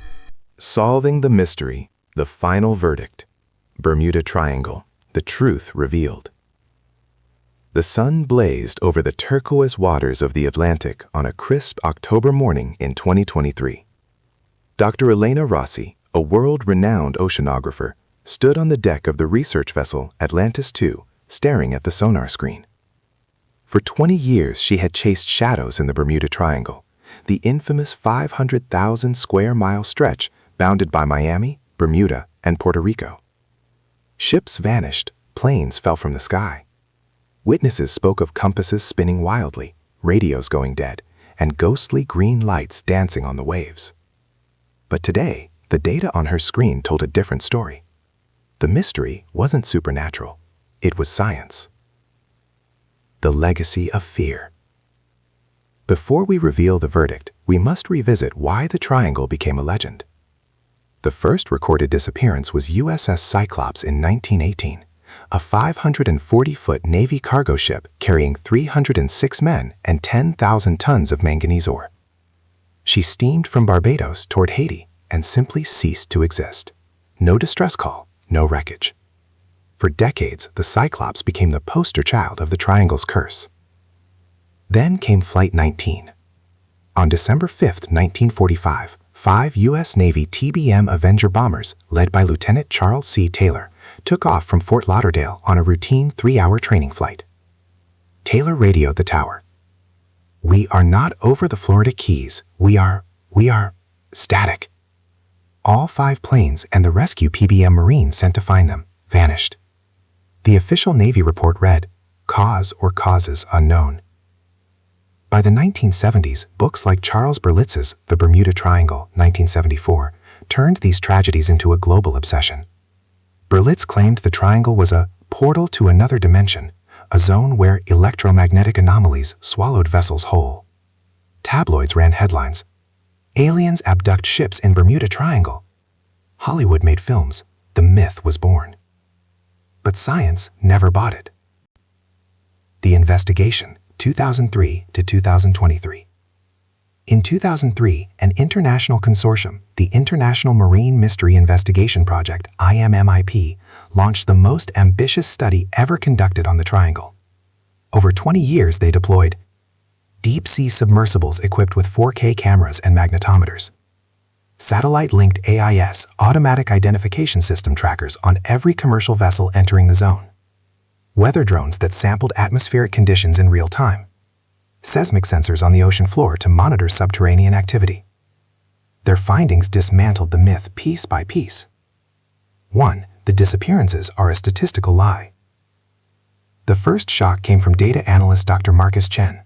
Solving the mystery, the final verdict. Bermuda Triangle, the truth revealed. The sun blazed over the turquoise waters of the Atlantic on a crisp October morning in 2023. Dr. Elena Rossi, a world-renowned oceanographer, stood on the deck of the research vessel Atlantis II, staring at the sonar screen. For 20 years, she had chased shadows in the Bermuda Triangle, the infamous 500,000 square mile stretch bounded by Miami, Bermuda, and Puerto Rico. Ships vanished, planes fell from the sky. Witnesses spoke of compasses spinning wildly, radios going dead, and ghostly green lights dancing on the waves. But today, the data on her screen told a different story. The mystery wasn't supernatural, it was science. The legacy of fear. Before we reveal the verdict, we must revisit why the triangle became a legend. The first recorded disappearance was USS Cyclops in 1918. A 540-foot Navy cargo ship carrying 306 men and 10,000 tons of manganese ore. She steamed from Barbados toward Haiti and simply ceased to exist. No distress call, no wreckage. For decades, the Cyclops became the poster child of the Triangle's curse. Then came Flight 19. On December 5, 1945, 5 U.S. Navy TBM Avenger bombers, led by Lieutenant Charles C. Taylor, took off from Fort Lauderdale on a routine 3-hour training flight. Taylor radioed the tower. "We are not over the Florida Keys. We are static." All 5 planes and the rescue PBM Marine sent to find them vanished. The official Navy report read, "Cause or causes unknown." By the 1970s, books like Charles Berlitz's The Bermuda Triangle, 1974, turned these tragedies into a global obsession. Berlitz claimed the triangle was a portal to another dimension, a zone where electromagnetic anomalies swallowed vessels whole. Tabloids ran headlines, "Aliens abduct ships in Bermuda Triangle." Hollywood made films. The myth was born. But science never bought it. The investigation, 2003 to 2023. In 2003, an international consortium, the International Marine Mystery Investigation Project, IMMIP, launched the most ambitious study ever conducted on the Triangle. Over 20 years, they deployed deep-sea submersibles equipped with 4K cameras and magnetometers, satellite-linked AIS, automatic identification system trackers on every commercial vessel entering the zone, weather drones that sampled atmospheric conditions in real time, seismic sensors on the ocean floor to monitor subterranean activity. Their findings dismantled the myth piece by piece. 1. The disappearances are a statistical lie. The first shock came from data analyst Dr. Marcus Chen.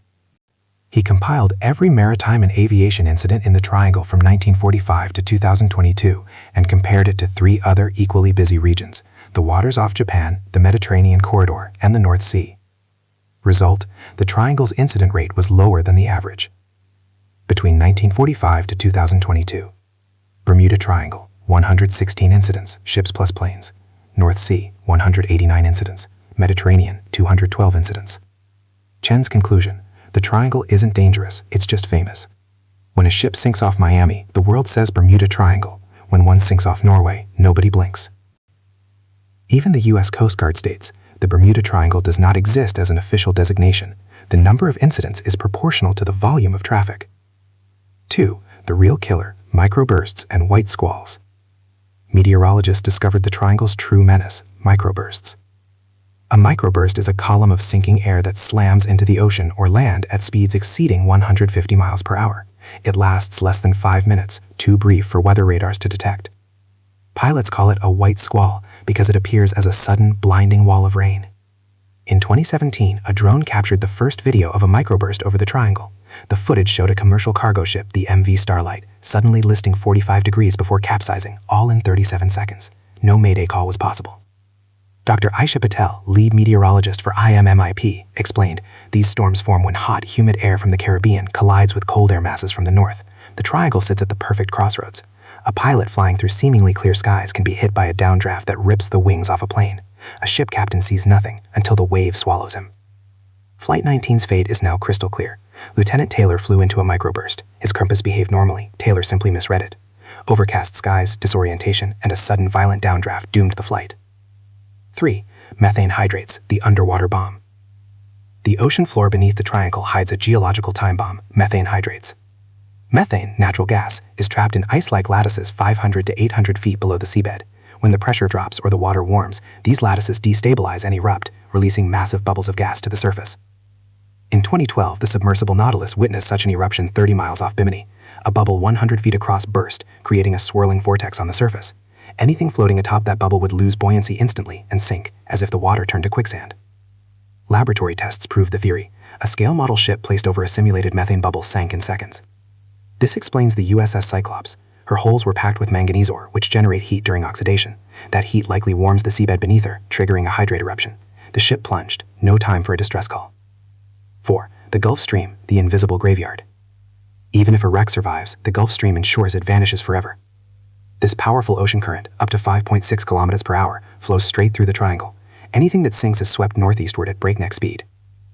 He compiled every maritime and aviation incident in the Triangle from 1945 to 2022 and compared it to 3 other equally busy regions: the waters off Japan, the Mediterranean corridor, and the North Sea. Result, the Triangle's incident rate was lower than the average. Between 1945 to 2022, Bermuda Triangle, 116 incidents, ships plus planes. North Sea, 189 incidents. Mediterranean, 212 incidents. Chen's conclusion: the Triangle isn't dangerous, it's just famous. When a ship sinks off Miami, the world says Bermuda Triangle. When one sinks off Norway, nobody blinks. Even the U.S. Coast Guard states, the Bermuda Triangle does not exist as an official designation. The number of incidents is proportional to the volume of traffic. 2. The real killer, microbursts and white squalls. Meteorologists discovered the Triangle's true menace, microbursts. A microburst is a column of sinking air that slams into the ocean or land at speeds exceeding 150 miles per hour. It lasts less than 5 minutes, too brief for weather radars to detect. Pilots call it a white squall because it appears as a sudden, blinding wall of rain. In 2017, a drone captured the first video of a microburst over the triangle. The footage showed a commercial cargo ship, the MV Starlight, suddenly listing 45 degrees before capsizing, all in 37 seconds. No mayday call was possible. Dr. Aisha Patel, lead meteorologist for IMMIP, explained, "These storms form when hot, humid air from the Caribbean collides with cold air masses from the north. The triangle sits at the perfect crossroads. A pilot flying through seemingly clear skies can be hit by a downdraft that rips the wings off a plane. A ship captain sees nothing until the wave swallows him." Flight 19's fate is now crystal clear. Lieutenant Taylor flew into a microburst. His compass behaved normally. Taylor simply misread it. Overcast skies, disorientation, and a sudden violent downdraft doomed the flight. 3. Methane hydrates, the underwater bomb. The ocean floor beneath the triangle hides a geological time bomb, methane hydrates. Methane, natural gas, is trapped in ice-like lattices 500 to 800 feet below the seabed. When the pressure drops or the water warms, these lattices destabilize and erupt, releasing massive bubbles of gas to the surface. In 2012, the submersible Nautilus witnessed such an eruption 30 miles off Bimini. A bubble 100 feet across burst, creating a swirling vortex on the surface. Anything floating atop that bubble would lose buoyancy instantly and sink, as if the water turned to quicksand. Laboratory tests proved the theory. A scale model ship placed over a simulated methane bubble sank in seconds. This explains the USS Cyclops. Her holes were packed with manganese ore, which generate heat during oxidation. That heat likely warms the seabed beneath her, triggering a hydrate eruption. The ship plunged. No time for a distress call. 4. The Gulf Stream, the invisible graveyard. Even if a wreck survives, the Gulf Stream ensures it vanishes forever. This powerful ocean current, up to 5.6 kilometers per hour, flows straight through the triangle. Anything that sinks is swept northeastward at breakneck speed.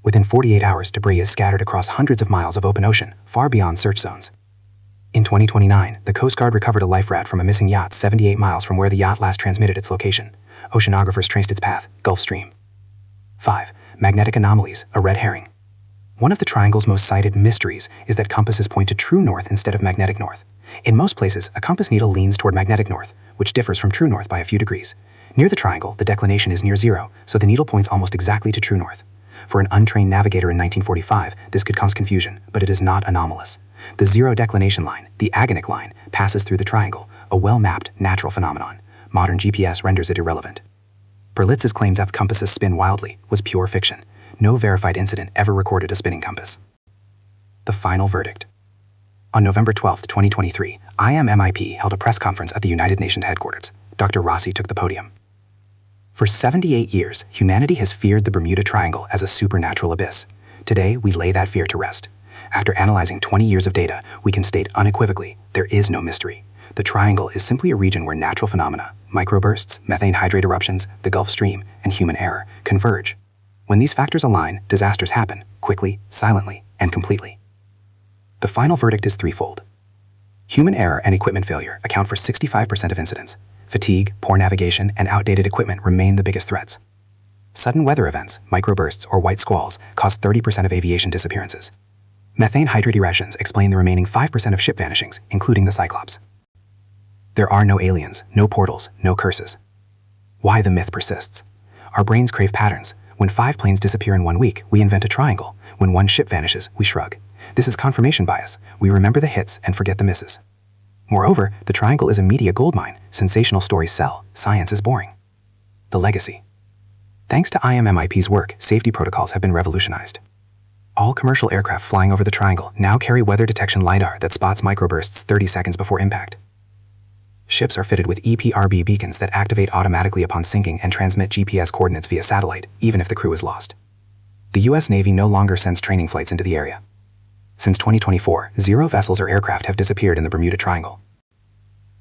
Within 48 hours, debris is scattered across hundreds of miles of open ocean, far beyond search zones. In 2029, the Coast Guard recovered a life raft from a missing yacht 78 miles from where the yacht last transmitted its location. Oceanographers traced its path, Gulf Stream. 5. Magnetic anomalies, a red herring. One of the triangle's most cited mysteries is that compasses point to true north instead of magnetic north. In most places, a compass needle leans toward magnetic north, which differs from true north by a few degrees. Near the triangle, the declination is near zero, so the needle points almost exactly to true north. For an untrained navigator in 1945, this could cause confusion, but it is not anomalous. The zero declination line, the agonic line, passes through the triangle, a well-mapped, natural phenomenon. Modern GPS renders it irrelevant. Berlitz's claim that compasses spin wildly was pure fiction. No verified incident ever recorded a spinning compass. The final verdict. On November 12, 2023, IMMIP held a press conference at the United Nations headquarters. Dr. Rossi took the podium. For 78 years, humanity has feared the Bermuda Triangle as a supernatural abyss. Today, we lay that fear to rest. After analyzing 20 years of data, we can state unequivocally, there is no mystery. The triangle is simply a region where natural phenomena, microbursts, methane hydrate eruptions, the Gulf Stream, and human error converge. When these factors align, disasters happen, quickly, silently, and completely. The final verdict is threefold. Human error and equipment failure account for 65% of incidents. Fatigue, poor navigation, and outdated equipment remain the biggest threats. Sudden weather events, microbursts, or white squalls cause 30% of aviation disappearances. Methane hydrate eruptions explain the remaining 5% of ship vanishings, including the Cyclops. There are no aliens, no portals, no curses. Why the myth persists? Our brains crave patterns. When 5 planes disappear in 1 week, we invent a triangle. When 1 ship vanishes, we shrug. This is confirmation bias. We remember the hits and forget the misses. Moreover, the triangle is a media goldmine. Sensational stories sell. Science is boring. The legacy. Thanks to IMMIP's work, safety protocols have been revolutionized. All commercial aircraft flying over the triangle now carry weather detection LiDAR that spots microbursts 30 seconds before impact. Ships are fitted with EPRB beacons that activate automatically upon sinking and transmit GPS coordinates via satellite, even if the crew is lost. The U.S. Navy no longer sends training flights into the area. Since 2024, 0 vessels or aircraft have disappeared in the Bermuda Triangle.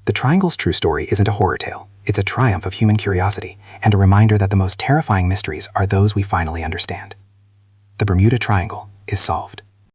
The Triangle's true story isn't a horror tale. It's a triumph of human curiosity and a reminder that the most terrifying mysteries are those we finally understand. The Bermuda Triangle is solved.